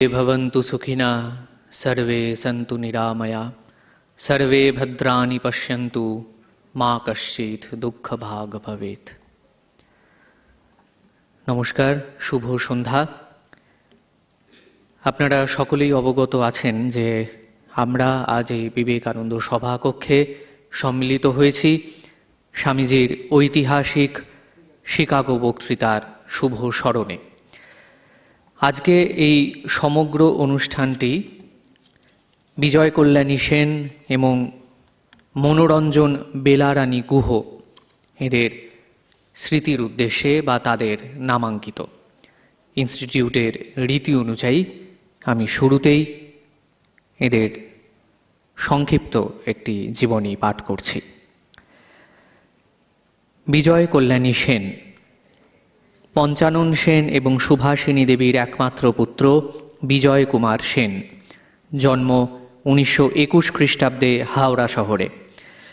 भवन्तु सुखिनः सर्वे सन्तु निरामया सर्वे भद्राणि पश्यन्तु मा कश्चित् दुःखभाग् भवेत्। নমস্কার, শুভ সন্ধ্যা। আপনারা সকলেই অবগত আছেন যে আমরা আজ এই বিবেকানন্দ সভাকক্ষে সম্মিলিত হয়েছি স্বামীজির ঐতিহাসিক শিকাগো বক্তৃতার শুভ স্মরণে। আজকে এই সমগ্র অনুষ্ঠানটি বিজয় কল্যাণী সেন এবং মনোরঞ্জন বেলারানী গুহ এদের স্মৃতির উদ্দেশ্যে বা তাদের নামাঙ্কিত। ইনস্টিটিউটের রীতি অনুযায়ী আমি শুরুতেই এদের সংক্ষিপ্ত একটি জীবনী পাঠ করছি। বিজয় কল্যাণী সেন পঞ্চানন সেন এবং সুভাষিনী দেবীর একমাত্র পুত্র বিজয় কুমার সেন। জন্ম 1921 খ্রিস্টাব্দে হাওড়া শহরে।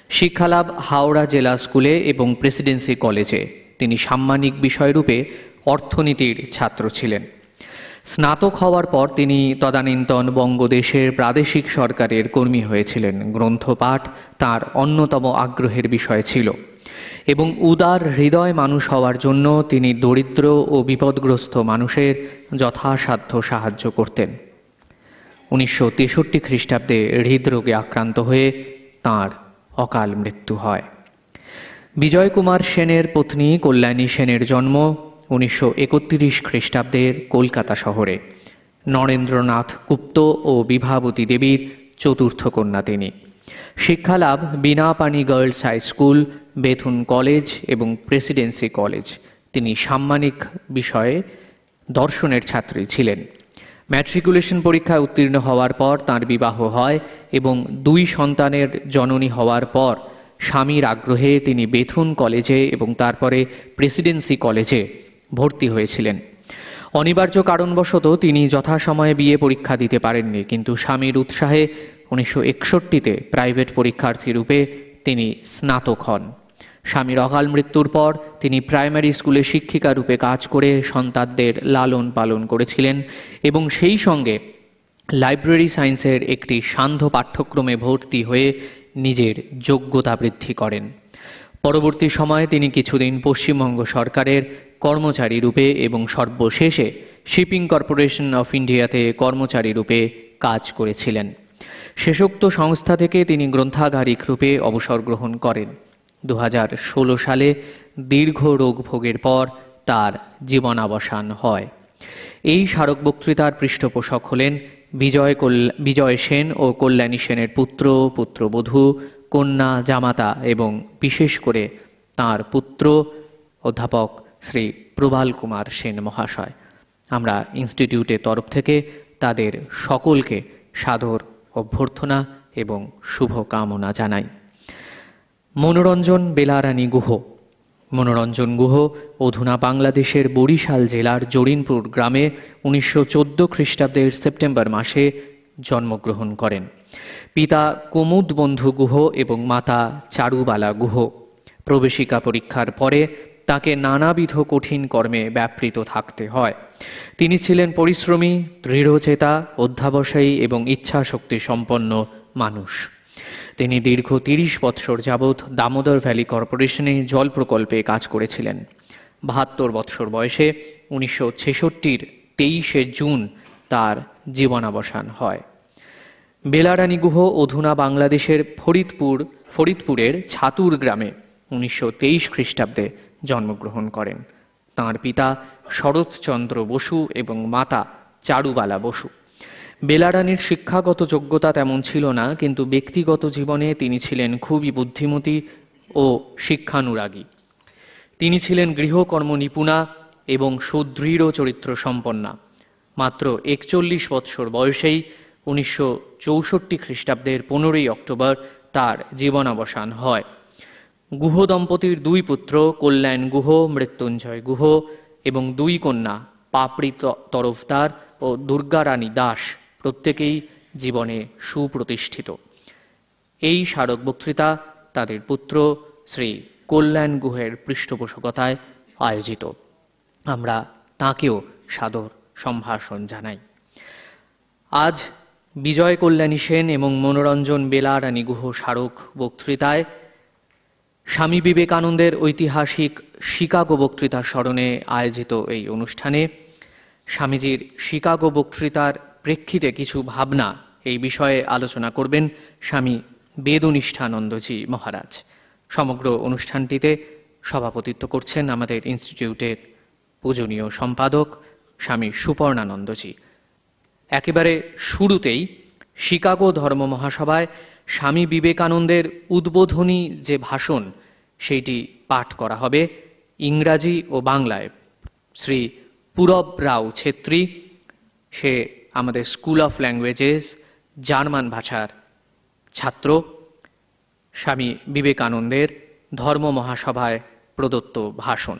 শিক্ষালাভ হাওড়া জেলা স্কুলে এবং প্রেসিডেন্সি কলেজে। তিনি সাম্মানিক বিষয়রূপে অর্থনীতির ছাত্র ছিলেন। স্নাতক হওয়ার পর তিনি তদানীন্তন বঙ্গদেশের প্রাদেশিক সরকারের কর্মী হয়েছিলেন। গ্রন্থপাঠ তাঁর অন্যতম আগ্রহের বিষয় ছিল এবং উদার হৃদয় মানুষ হওয়ার জন্য তিনি দরিদ্র ও বিপদগ্রস্ত মানুষের যথাসাধ্য সাহায্য করতেন। 1963 খ্রিস্টাব্দে হৃদরোগে আক্রান্ত হয়ে তাঁর অকাল মৃত্যু হয়। বিজয় কুমার সেনের পত্নী কল্যাণী সেনের জন্ম 1931 খ্রিস্টাব্দের কলকাতা শহরে। নরেন্দ্রনাথ গুপ্ত ও বিভাবতী দেবীর চতুর্থ কন্যা তিনি। শিক্ষালাভ Binapani girls high school, Bethune college এবং প্রেসিডেন্সি কলেজ। তিনি সাম্মানিক বিষয়ে দর্শনের ছাত্রী ছিলেন। ম্যাট্রিকুলেশন পরীক্ষায় উত্তীর্ণ হওয়ার পর তাঁর বিবাহ হয় এবং 2 সন্তানের জননী হওয়ার পর স্বামীর আগ্রহে তিনি বেথুন কলেজে এবং তারপরে প্রেসিডেন্সি কলেজে ভর্তি হয়েছিলেন। অনিবার্য কারণবশত তিনি যথাসময়ে বিয়ে পরীক্ষা দিতে পারেননি, কিন্তু স্বামীর উৎসাহে 1961-তে প্রাইভেট পরীক্ষার্থী রূপে তিনি স্নাতক হন। স্বামীর অকাল মৃত্যুর পর তিনি প্রাইমারি স্কুলে শিক্ষিকা রূপে কাজ করে সন্তানদের লালন পালন করেছিলেন এবং সেই সঙ্গে লাইব্রেরি সায়েন্সের একটি সান্ধ্য পাঠ্যক্রমে ভর্তি হয়ে নিজের যোগ্যতা বৃদ্ধি করেন। পরবর্তী সময়ে তিনি কিছুদিন পশ্চিমবঙ্গ সরকারের কর্মচারী রূপে এবং সর্বশেষে শিপিং কর্পোরেশন অফ ইন্ডিয়াতে কর্মচারী রূপে কাজ করেছিলেন। শেষোক্ত সংস্থা থেকে তিনি গ্রন্থাগারিক রূপে অবসর গ্রহণ করেন। 2016 সালে দীর্ঘ রোগ ভোগের পর তার জীবনাবসান হয়। এই স্মারক বক্তৃতার পৃষ্ঠপোষক হলেন বিজয় সেন ও কল্যাণী সেনের পুত্র, পুত্রবধূ, কন্যা, জামাতা এবং বিশেষ করে তাঁর পুত্র অধ্যাপক শ্রী প্রবাল কুমার সেন মহাশয়। আমরা ইনস্টিটিউটের তরফ থেকে তাদের সকলকে সাদর অভ্যর্থনা এবং শুভকামনা জানাই। মনোরঞ্জন বেলারানী গুহ। মনোরঞ্জন গুহ অধুনা বাংলাদেশের বরিশাল জেলার জরিনপুর গ্রামে 1914 খ্রিস্টাব্দের সেপ্টেম্বর মাসে জন্মগ্রহণ করেন। পিতা কুমুদ বন্ধু গুহ এবং মাতা চারুবালা গুহ। প্রবেশিকা পরীক্ষার পরে তাকে নানাবিধ কঠিন কর্মে ব্যাপৃত থাকতে হয়। তিনি ছিলেন পরিশ্রমী, দৃঢ়চেতা, অধ্যাবসায়ী এবং ইচ্ছাশক্তি সম্পন্ন মানুষ। তিনি দীর্ঘ 30 বৎসর যাবৎ দামোদর ভ্যালি কর্পোরেশনে জল প্রকল্পে কাজ করেছিলেন। 72 বৎসর বয়সে 1966-র 23শে জুন তার জীবনাবসান হয়। বেলারানী গুহ অধুনা বাংলাদেশের ফরিদপুরের ছাতুর গ্রামে 1923 খ্রিস্টাব্দে জন্মগ্রহণ করেন। তাঁর পিতা শরৎচন্দ্র বসু এবং মাতা চারুবালা বসু। বেলারানীর শিক্ষাগত যোগ্যতা তেমন ছিল না, কিন্তু ব্যক্তিগত জীবনে তিনি ছিলেন খুবই বুদ্ধিমতী ও শিক্ষানুরাগী। তিনি ছিলেন গৃহকর্ম নিপুণা এবং সুদৃঢ় চরিত্র সম্পন্না। মাত্র 41 বৎসর বয়সেই 1964 খ্রিস্টাব্দের 15ই অক্টোবর তার জীবনাবসান হয়। গুহ দম্পতির 2 পুত্র কল্যাণ গুহ, মৃত্যুঞ্জয় গুহ এবং 2 কন্যা পাপড়ি তরফদার ও দুর্গারানী দাস প্রত্যেকেই জীবনে সুপ্রতিষ্ঠিত। এই স্মারক বক্তৃতা তাদের পুত্র শ্রী কল্যাণ গুহের পৃষ্ঠপোষকতায় আয়োজিত। আমরা তাঁকেও সাদর সম্ভাষণ জানাই। আজ বিজয় কল্যাণী সেন এবং মনোরঞ্জন বেলারানী গুহ স্মারক বক্তৃতায় স্বামী বিবেকানন্দের ঐতিহাসিক শিকাগো বক্তৃতার স্মরণে আয়োজিত এই অনুষ্ঠানে স্বামীজির শিকাগো বক্তৃতার প্রেক্ষিতে কিছু ভাবনা এই বিষয়ে আলোচনা করবেন স্বামী বেদনিষ্ঠানন্দজি মহারাজ। সমগ্র অনুষ্ঠানটিতে সভাপতিত্ব করছেন আমাদের ইনস্টিটিউটের পূজনীয় সম্পাদক স্বামী সুপর্ণানন্দজি। একেবারে শুরুতেই শিকাগো ধর্ম মহাসভায় স্বামী বিবেকানন্দের উদ্বোধনী যে ভাষণ সেইটি পাঠ করা হবে ইংরাজি ও বাংলায়। শ্রী পূরব রাও ছেত্রী, সে আমাদের স্কুল অফ ল্যাঙ্গুয়েজেস জার্মান ভাষার ছাত্র, স্বামী বিবেকানন্দের ধর্ম মহাসভায় প্রদত্ত ভাষণ।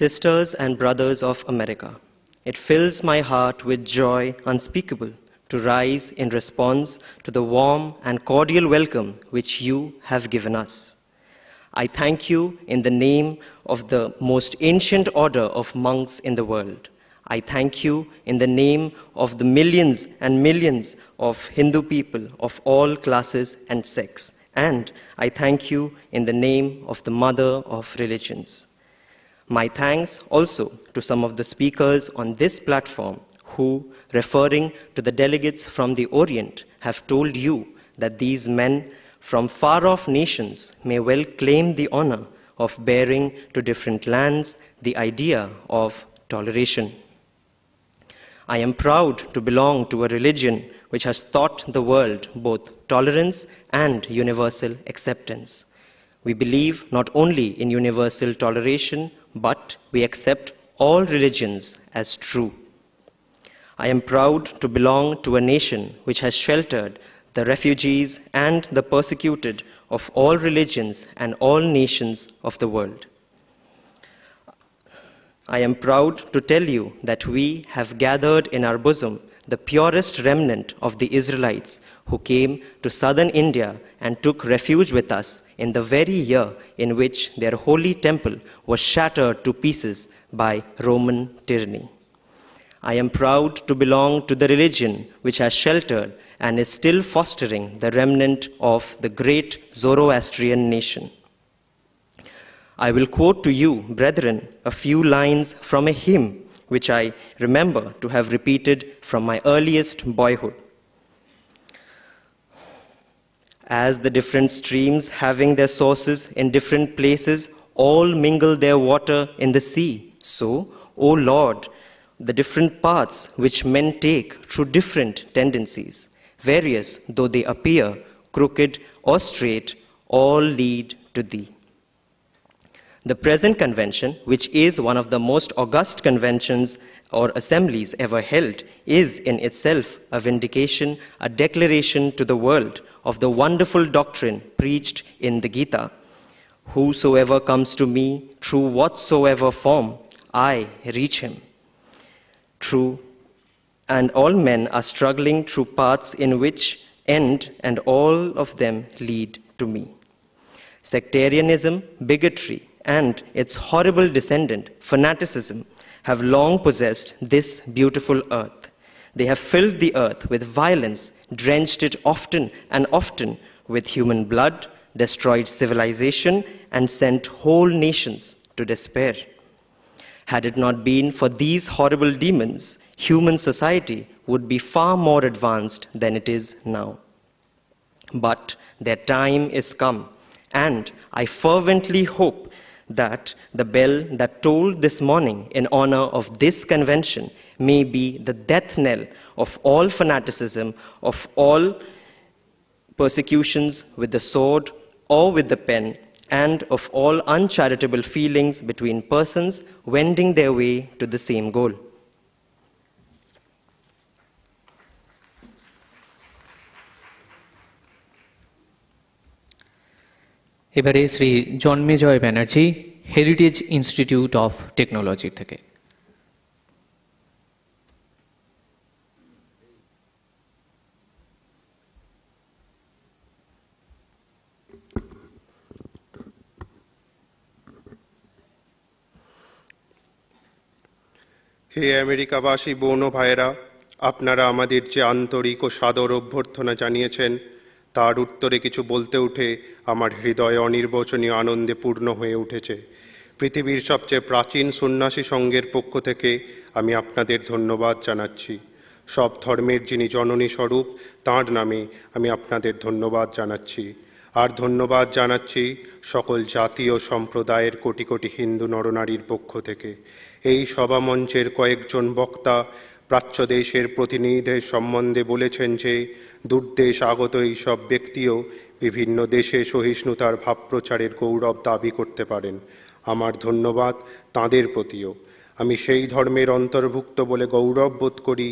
Sisters and brothers of America, it fills my heart with joy unspeakable to rise in response to the warm and cordial welcome which you have given us. I thank you in the name of the most ancient order of monks in the world. I thank you in the name of the millions and millions of Hindu people of all classes and sects. And I thank you in the name of the mother of religions. My thanks also to some of the speakers on this platform who, referring to the delegates from the Orient, have told you that these men from far-off nations may well claim the honor of bearing to different lands the idea of toleration. I am proud to belong to a religion which has taught the world both tolerance and universal acceptance. We believe not only in universal toleration, but we accept all religions as true. I am proud to belong to a nation which has sheltered the refugees and the persecuted of all religions and all nations of the world. I am proud to tell you that we have gathered in our bosom the purest remnant of the Israelites who came to southern India and took refuge with us in the very year in which their holy temple was shattered to pieces by Roman tyranny. I am proud to belong to the religion which has sheltered and is still fostering the remnant of the great Zoroastrian nation. I will quote to you, brethren, a few lines from a hymn which I remember to have repeated from my earliest boyhood. As the different streams having their sources in different places all mingle their water in the sea, so, O Lord, the different paths which men take through different tendencies, various though they appear, crooked or straight, all lead to Thee. The present convention, which is one of the most august conventions or assemblies ever held, is in itself a vindication, a declaration to the world of the wonderful doctrine preached in the Gita. Whosoever comes to me through whatsoever form, I reach him. True, and all men are struggling through paths in which end and all of them lead to me. Sectarianism, bigotry, and its horrible descendant, fanaticism, have long possessed this beautiful earth. They have filled the earth with violence, drenched it often and often with human blood, destroyed civilization, and sent whole nations to despair. Had it not been for these horrible demons, human society would be far more advanced than it is now. But their time is come, and I fervently hope that the bell that tolled this morning in honor of this convention may be the death knell of all fanaticism, of all persecutions with the sword or with the pen, and of all uncharitable feelings between persons wending their way to the same goal. এবারে Shri Janmejay Banerjee, Heritage Institute of Technology থেকে। হে আমেরিকাবাসী বোন ও ভাইয়েরা, আপনারা আমাদের যে আন্তরিক ও সাদর অভ্যর্থনা জানিয়েছেন তার উত্তরে কিছু বলতে উঠে আমার হৃদয় অনির্বচনীয় আনন্দে পূর্ণ হয়ে উঠেছে। পৃথিবীর সবচেয়ে প্রাচীন সন্ন্যাসী সংঘের পক্ষ থেকে আমি আপনাদের ধন্যবাদ জানাচ্ছি। সব ধর্মের যিনি জননী স্বরূপ তাঁর নামে আমি আপনাদের ধন্যবাদ জানাচ্ছি। আর ধন্যবাদ জানাচ্ছি সকল জাতি ও সম্প্রদায়ের কোটি কোটি হিন্দু নরনারীর পক্ষ থেকে। এই সভামঞ্চের কয়েকজন বক্তা প্রাচ্য দেশের প্রতিনিধিদের সম্বন্ধে বলেছেন যে দূরদেশ আগত এই সব ব্যক্তিও বিভিন্ন দেশে সহিষ্ণুতার ভাব প্রচারের গৌরব দাবি করতে পারেন। আমার ধন্যবাদ তাঁদের প্রতিও। আমি সেই ধর্মের অন্তর্ভুক্ত বলে গৌরব বোধ করি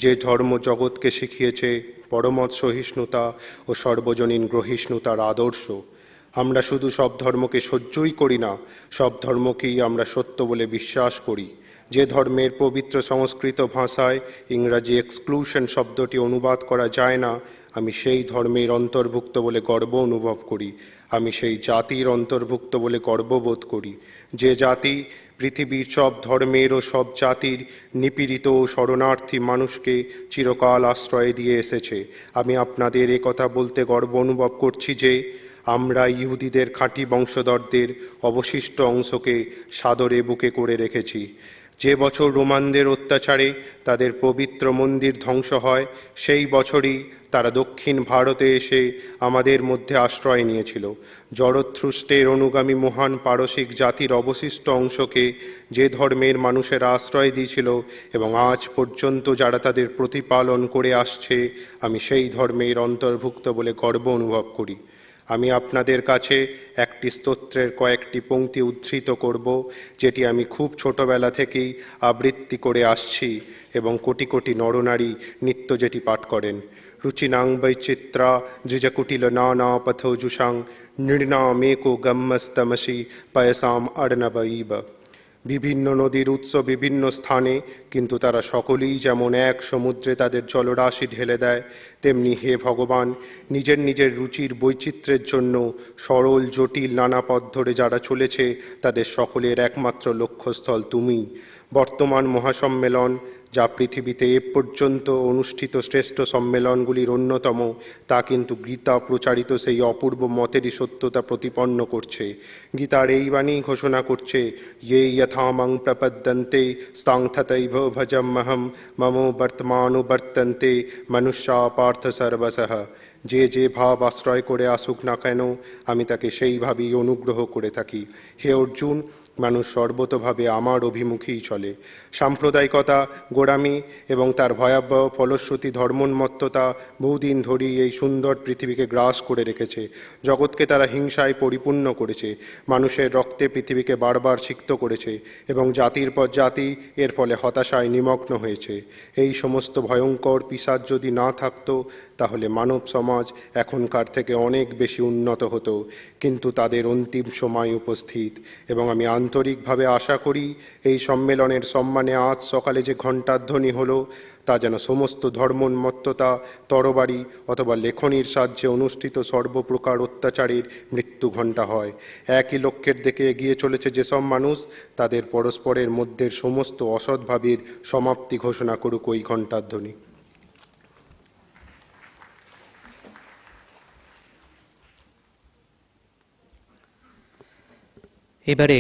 যে ধর্ম জগৎকে শিখিয়েছে পরমত সহিষ্ণুতা ও সর্বজনীন গ্রহিষ্ণুতার আদর্শ। আমরা শুধু সব ধর্মকে সহ্যই করি না, সব ধর্মকেই আমরা সত্য বলে বিশ্বাস করি। যে ধর্মের পবিত্র সংস্কৃত ভাষায় ইংরাজি এক্সক্লুশন শব্দটি অনুবাদ করা যায় না, আমি সেই ধর্মের অন্তর্ভুক্ত বলে গর্ব অনুভব করি। আমি সেই জাতির অন্তর্ভুক্ত বলে গর্ববোধ করি। যে জাতি পৃথিবীর সব ধর্মের ও সব জাতির নিপীড়িত ও শরণার্থী মানুষকে চিরকাল আশ্রয় দিয়ে এসেছে। আমি আপনাদের কথা বলতে গর্ব অনুভব করছি যে আমরা ইহুদিদের খাঁটি বংশধরদের অবশিষ্ট অংশকে সাদরে বুকে করে রেখেছি। যে বছর রোমানদের অত্যাচারে তাদের পবিত্র মন্দির ধ্বংস হয়, সেই বছরই তারা দক্ষিণ ভারতে এসে আমাদের মধ্যে আশ্রয় নিয়েছিল। জরথ্রুষ্টের অনুগামী মহান পারসিক জাতির অবশিষ্ট অংশকে যে ধর্মের মানুষেরা আশ্রয় দিয়েছিল এবং আজ পর্যন্ত যারা তাদের প্রতিপালন করে আসছে, আমি সেই ধর্মের অন্তর্ভুক্ত বলে গর্ব অনুভব করি। আমি আপনাদের কাছে একটি স্তোত্রের কয়েকটি পংক্তি উদ্ধৃত করব, যেটি আমি খুব ছোটবেলা থেকেই আবৃত্তি করে আসছি এবং কোটি কোটি নরনারী নিত্য যেটি পাঠ করেন। রুচিনাং বৈচিত্রা দ্বিজকুটিল নানা পথোজুষাং নৃণামেকো গম্মস্তমসি পয়সাম অর্ণবৈব। বিভিন্ন নদীর উৎস বিভিন্ন স্থানে, কিন্তু তারা সকলেই যেমন এক সমুদ্রে তাদের জলরাশি ঢেলে দেয়, তেমনি হে ভগবান নিজের নিজের রুচির বৈচিত্র্যের জন্য সরল জটিল নানা পথ ধরে যারা চলেছে তাদের সকলের একমাত্র লক্ষ্যস্থল তুমি। বর্তমান মহাসম্মেলন, যা পৃথিবীতে এ পর্যন্ত অনুষ্ঠিত শ্রেষ্ঠ সম্মেলনগুলির অন্যতম, তা কিন্তু গীতা প্রচারিত সেই অপূর্ব মতেরই সত্যতা প্রতিপন্ন করছে। গীতার এই বাণী ঘোষণা করছে, ইয়ে যথামাং প্রপদ্যন্তে স্তাং তথৈব ভজম্যহম মমো বর্তমানুবর্তন্তে মনুষ্যা পার্থ সর্বশঃ। যে যে ভাব আশ্রয় করে আসুক না কেন, আমি তাকে সেইভাবেই অনুগ্রহ করে থাকি। হে অর্জুন, মানুষ সর্বতভাবে আমার অভিমুখেই চলে। সাম্প্রদায়িকতা, গোড়ামি এবং তার ভয়াবহ ফলশ্রুতি ধর্মোন্মত্ততা বহুদিন ধরেই এই সুন্দর পৃথিবীকে গ্রাস করে রেখেছে। জগৎকে তারা হিংসায় পরিপূর্ণ করেছে, মানুষের রক্তে পৃথিবীকে বারবার সিক্ত করেছে এবং জাতির পর জাতি এর ফলে হতাশায় নিমগ্ন হয়েছে। এই সমস্ত ভয়ঙ্কর পিশাচ যদি না থাকতো, তাহলে মানব সমাজ এখনকার থেকে অনেক বেশি উন্নত হতো। কিন্তু তাদের অন্তিম সময় উপস্থিত এবং আমি আন্তরিকভাবে আশা করি এই সম্মেলনের সম্মানে আজ সকালে যে ঘণ্টাধ্বনি হলো, তা যেন সমস্ত ধর্মোন্মত্ততা, তরবারি অথবা লেখনির সাহায্যে অনুষ্ঠিত সর্বপ্রকার অত্যাচারের মৃত্যু ঘণ্টা হয়। একই লক্ষ্যের দিকে এগিয়ে চলেছে যেসব মানুষ, তাদের পরস্পরের মধ্যে সমস্ত অসদ্ভাবের সমাপ্তি ঘোষণা করুক ওই ঘণ্টাধ্বনি। এবারে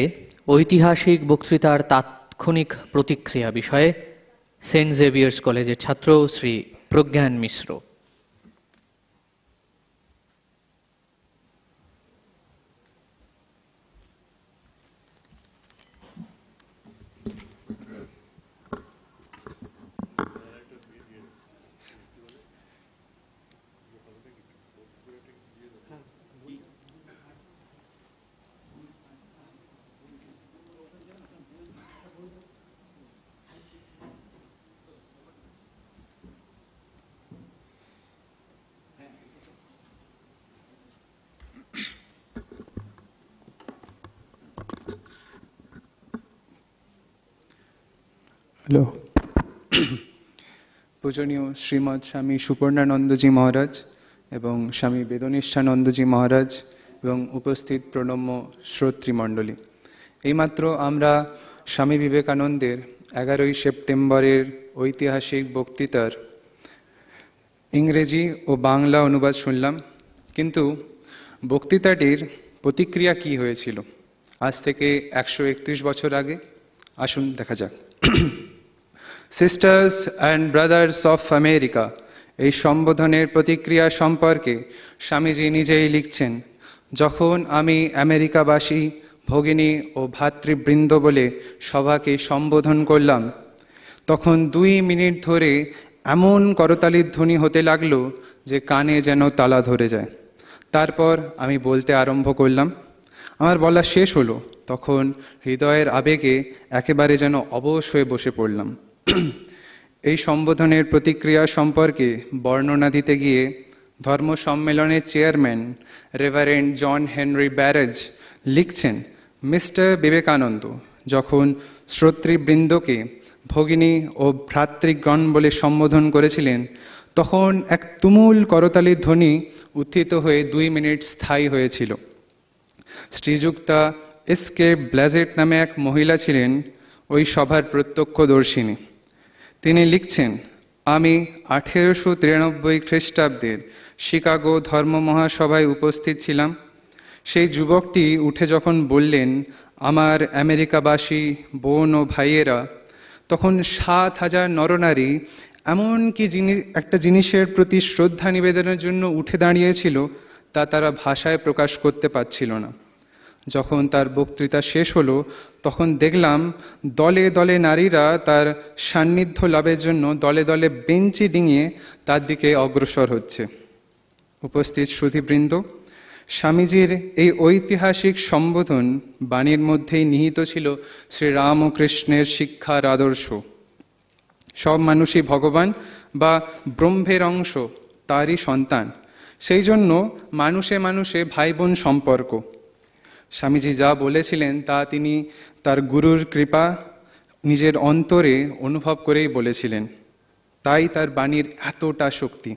ঐতিহাসিক বক্তৃতার তাৎক্ষণিক প্রতিক্রিয়া বিষয়ে সেন্ট জেভিয়ার্স কলেজের ছাত্র শ্রী প্রজ্ঞান মিশ্র। হ্যালো। পূজনীয় শ্রীমৎ স্বামী সুপর্ণানন্দজি মহারাজ এবং স্বামী বেদনিষ্ঠানন্দজি মহারাজ এবং উপস্থিত প্রণম্য শ্রোতৃমণ্ডলী, এইমাত্র আমরা স্বামী বিবেকানন্দের 11ই সেপ্টেম্বরের ঐতিহাসিক বক্তৃতার ইংরেজি ও বাংলা অনুবাদ শুনলাম, কিন্তু বক্তৃতাটির প্রতিক্রিয়া কি হয়েছিল আজ থেকে 131 বছর আগে, আসুন দেখা যাক। Sisters and brothers of America, এই সম্বোধনের প্রতিক্রিয়া সম্পর্কে স্বামীজি নিজেই লিখছেন, যখন আমি আমেরিকাবাসী ভগিনী ও ভাতৃবৃন্দ বলে সভাকে সম্বোধন করলাম, তখন 2 মিনিট ধরে এমন করতালির ধ্বনি হতে লাগলো যে কানে যেন তালা ধরে যায়। তারপর আমি বলতে আরম্ভ করলাম। আমার বলা শেষ হলো, তখন হৃদয়ের আবেগে একেবারে যেন অবশ হয়ে বসে পড়লাম। এই সম্বোধনের প্রতিক্রিয়া সম্পর্কে বর্ণনা দিতে গিয়ে ধর্ম সম্মেলনের chairman reverend John Henry Barrows লিখছেন, মিস্টার বিবেকানন্দ যখন শ্রোতৃবৃন্দকে ভগিনী ও ভ্রাতৃগণ বলে সম্বোধন করেছিলেন, তখন এক তুমুল করতালির ধ্বনি উত্থিত হয়ে 2 মিনিট স্থায়ী হয়েছিল। শ্রীযুক্তা এসকে ব্ল্যাজেট নামে এক মহিলা ছিলেন ওই সভার প্রত্যক্ষদর্শিনী। তিনি লিখছেন, আমি 1893 খ্রিস্টাব্দের শিকাগো ধর্ম মহাসভায় উপস্থিত ছিলাম। সেই যুবকটি উঠে যখন বললেন, আমার আমেরিকাবাসী বোন ও ভাইয়েরা, তখন 7,000 নরনারী এমন কি একটা জিনিসের প্রতি শ্রদ্ধা নিবেদনের জন্য উঠে দাঁড়িয়েছিল তা তারা ভাষায় প্রকাশ করতে পারছিল না। যখন তার বক্তৃতা শেষ হলো, তখন দেখলাম দলে দলে নারীরা তার সান্নিধ্য লাভের জন্য দলে দলে বেঞ্চি ডিঙিয়ে তার দিকে অগ্রসর হচ্ছে। উপস্থিত সুধীবৃন্দ, স্বামীজির এই ঐতিহাসিক সম্বোধন বাণীর মধ্যেই নিহিত ছিল শ্রীরামকৃষ্ণের শিক্ষার আদর্শ। সব মানুষই ভগবান বা ব্রহ্মের অংশ, তারই সন্তান। সেই জন্য মানুষে মানুষে ভাই বোন সম্পর্ক। স্বামীজি যা বলেছিলেন তা তিনি তার গুরুর কৃপা নিজের অন্তরে অনুভব করেই বলেছিলেন, তাই তার বাণীর এতটা শক্তি।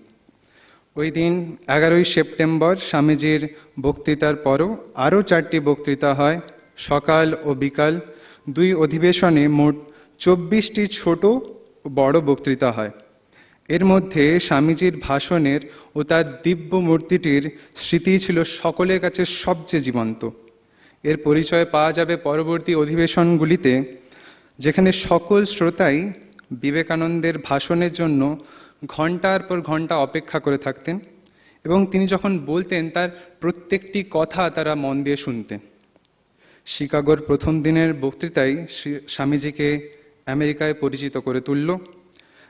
ওই দিন 11ই সেপ্টেম্বর স্বামীজির বক্তৃতার পরও আরও 4টি বক্তৃতা হয়। সকাল ও বিকাল 2 অধিবেশনে মোট 24টি ছোট ও বড় বক্তৃতা হয়। এর মধ্যে স্বামীজির ভাষণের ও তার দিব্য মূর্তিটির স্মৃতি ছিল সকলের কাছে সবচেয়ে জীবন্ত। এর পরিচয় পাওয়া যাবে পরবর্তী অধিবেশনগুলিতে, যেখানে সকল শ্রোতাই বিবেকানন্দের ভাষণের জন্য ঘন্টার পর ঘন্টা অপেক্ষা করে থাকতেন এবং তিনি যখন বলতেন তার প্রত্যেকটি কথা তারা মন দিয়ে শুনতেন। শিকাগোর প্রথম দিনের বক্তৃতায় স্বামীজিকে আমেরিকায় পরিচিত করে তুলল।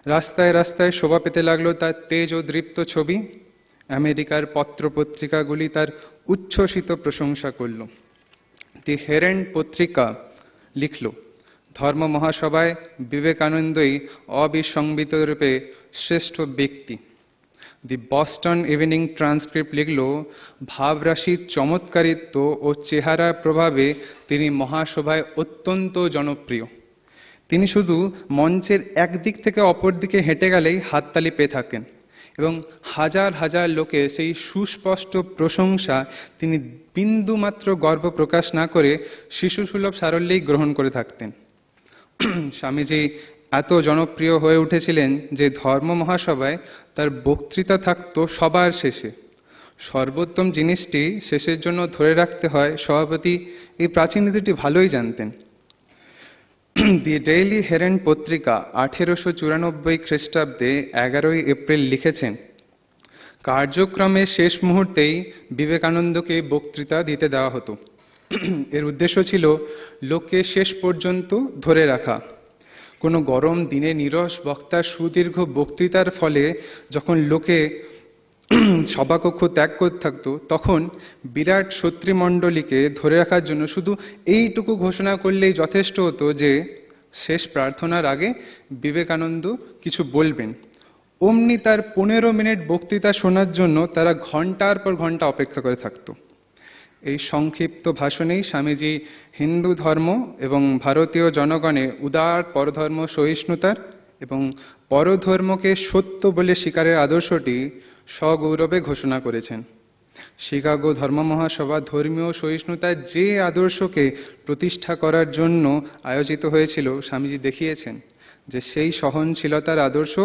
রাস্তায় রাস্তায় শোভা পেতে লাগলো তার তেজ ও দৃপ্ত ছবি। আমেরিকার পত্রপত্রিকাগুলি তার উচ্ছ্বসিত প্রশংসা করল। দি হেরেন্ড পত্রিকা লিখল, ধর্ম মহাসভায় বিবেকানন্দই অবিসংবিতরূপে শ্রেষ্ঠ ব্যক্তি। দি বস্টন ইভিনিং ট্রান্সক্রিপ্ট লিখল, ভাবরাশির চমৎকারিত্ব ও চেহারার প্রভাবে তিনি মহাসভায় অত্যন্ত জনপ্রিয়। তিনি শুধু মঞ্চের একদিক থেকে অপর দিকে হেঁটে গেলেই হাততালি পেয়ে থাকেন এবং হাজার হাজার লোকে সেই সুস্পষ্ট প্রশংসা তিনি বিন্দুমাত্র গর্ব প্রকাশ না করে শিশুসুলভ সারল্যেই গ্রহণ করে থাকতেন। স্বামীজি এত জনপ্রিয় হয়ে উঠেছিলেন যে ধর্ম মহাসভায় তার বক্তৃতা থাকত সবার শেষে। সর্বোত্তম জিনিসটি শেষের জন্য ধরে রাখতে হয়, সভাপতি এই প্রাচীন নীতিটি ভালোই জানতেন। দি ডেইলি হেরেন্ড পত্রিকা 1894 খ্রিস্টাব্দে 11ই এপ্রিল লিখেছেন, কার্যক্রমের শেষ মুহূর্তেই বিবেকানন্দকে বক্তৃতা দিতে দেওয়া হতো। এর উদ্দেশ্য ছিল লোককে শেষ পর্যন্ত ধরে রাখা। কোনো গরম দিনে নীরস বক্তার সুদীর্ঘ বক্তৃতার ফলে যখন লোকে সভাকক্ষ ত্যাগ করতে থাকতো, তখন বিরাট সত্রীমণ্ডলীকে ধরে রাখার জন্য শুধু এইটুকু ঘোষণা করলেই যথেষ্ট হতো যে শেষ প্রার্থনার আগে বিবেকানন্দ কিছু বলবেন। অমনি তার 15 মিনিট বক্তৃতা শোনার জন্য তারা ঘন্টার পর ঘন্টা অপেক্ষা করে থাকত। এই সংক্ষিপ্ত ভাষণেই স্বামীজি হিন্দু ধর্ম এবং ভারতীয় জনগণের উদার পরধর্ম সহিষ্ণুতার এবং পরধর্মকে সত্য বলে স্বীকারের আদর্শটি সগৌরবে ঘোষণা করেছেন। শিকাগো ধর্ম মহাসভা ধর্মীয় সহিষ্ণুতার যে আদর্শকে প্রতিষ্ঠা করার জন্য আয়োজিত হয়েছিল, স্বামীজি দেখিয়েছেন যে সেই সহনশীলতার আদর্শ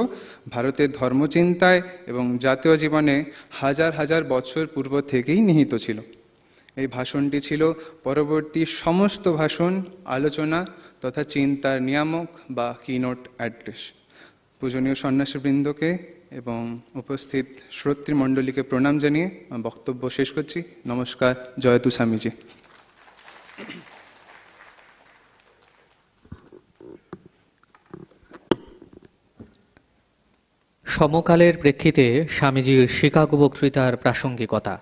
ভারতের ধর্মচিন্তায় এবং জাতীয় জীবনে হাজার হাজার বছর পূর্ব থেকেই নিহিত ছিল। এই ভাষণটি ছিল পরবর্তী সমস্ত ভাষণ, আলোচনা তথা চিন্তার নিয়ামক বা কিনোট অ্যাড্রেস। পূজনীয় সন্ন্যাসীবৃন্দকে এবং উপস্থিত শ্রোতৃমণ্ডলীকে প্রণাম জানিয়ে বক্তব্য শেষ করছি। নমস্কার। জয়তু স্বামীজি। সমকালের প্রেক্ষিতে স্বামীজির শিকাগো বক্তৃতার প্রাসঙ্গিকতা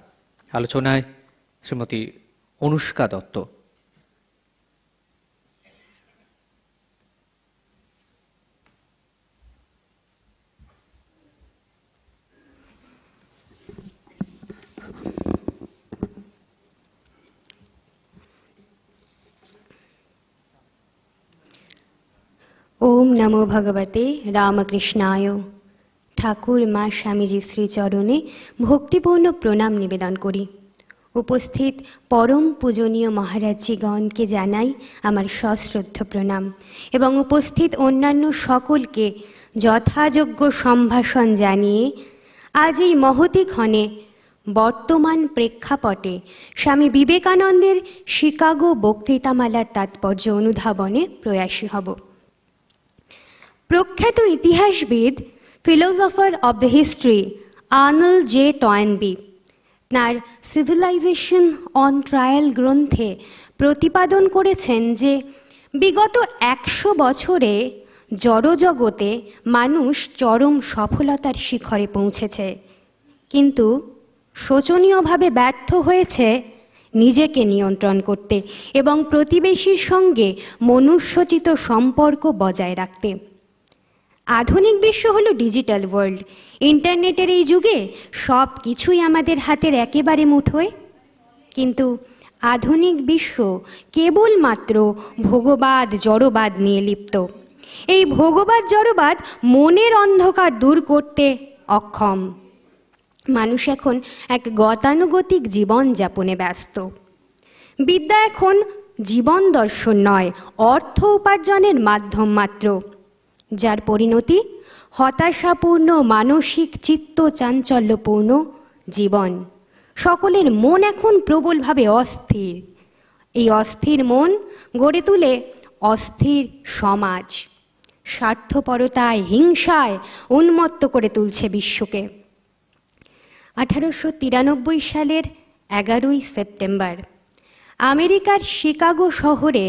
আলোচনায় শ্রীমতী অনুষ্কা দত্ত। ওম নমো ভগবতে রামকৃষ্ণায়। ঠাকুর মা স্বামীজি শ্রীচরণে ভক্তিপূর্ণ প্রণাম নিবেদন করি। উপস্থিত পরম পূজনীয় মহারাজজিগণকে জানাই আমার সশ্রদ্ধ প্রণাম এবং উপস্থিত অন্যান্য সকলকে যথাযোগ্য সম্ভাষণ জানিয়ে আজ এই মহতী ক্ষণে বর্তমান প্রেক্ষাপটে স্বামী বিবেকানন্দের শিকাগো বক্তৃতামালার তাৎপর্য অনুধাবনে প্রয়াসী হব। প্রখ্যাত ইতিহাসবিদ, philosopher of the history Arnold J Toynbee তাঁর সিভিলাইজেশন অন ট্রায়াল গ্রন্থে প্রতিপাদন করেছেন যে বিগত 100 বছরে জড়জগতে মানুষ চরম সফলতার শিখরে পৌঁছেছে, কিন্তু শোচনীয়ভাবে ব্যর্থ হয়েছে নিজেকে নিয়ন্ত্রণ করতে এবং প্রতিবেশীর সঙ্গে মনুষ্যোচিত সম্পর্ক বজায় রাখতে। আধুনিক বিশ্ব হলো ডিজিটাল ওয়ার্ল্ড। ইন্টারনেটের এই যুগে সব কিছুই আমাদের হাতের একেবারে মুঠোয়, কিন্তু আধুনিক বিশ্ব কেবলমাত্র ভোগবাদ, জড়বাদ নিয়ে লিপ্ত। এই ভোগবাদ, জড়বাদ মনের অন্ধকার দূর করতে অক্ষম। মানুষ এখন এক গতানুগতিক জীবন যাপনে ব্যস্ত। বিদ্যা এখন জীবন দর্শন নয়, অর্থ উপার্জনের মাধ্যম মাত্র, যার পরিণতি হতাশাপূর্ণ, মানসিক চিত্ত চাঞ্চল্যপূর্ণ জীবন। সকলের মন এখন প্রবলভাবে অস্থির। এই অস্থির মন গড়ে তুলে অস্থির সমাজ। স্বার্থপরতায়, হিংসায় উন্মত্ত করে তুলছে বিশ্বকে। 1893 সালের 11ই সেপ্টেম্বর আমেরিকার শিকাগো শহরে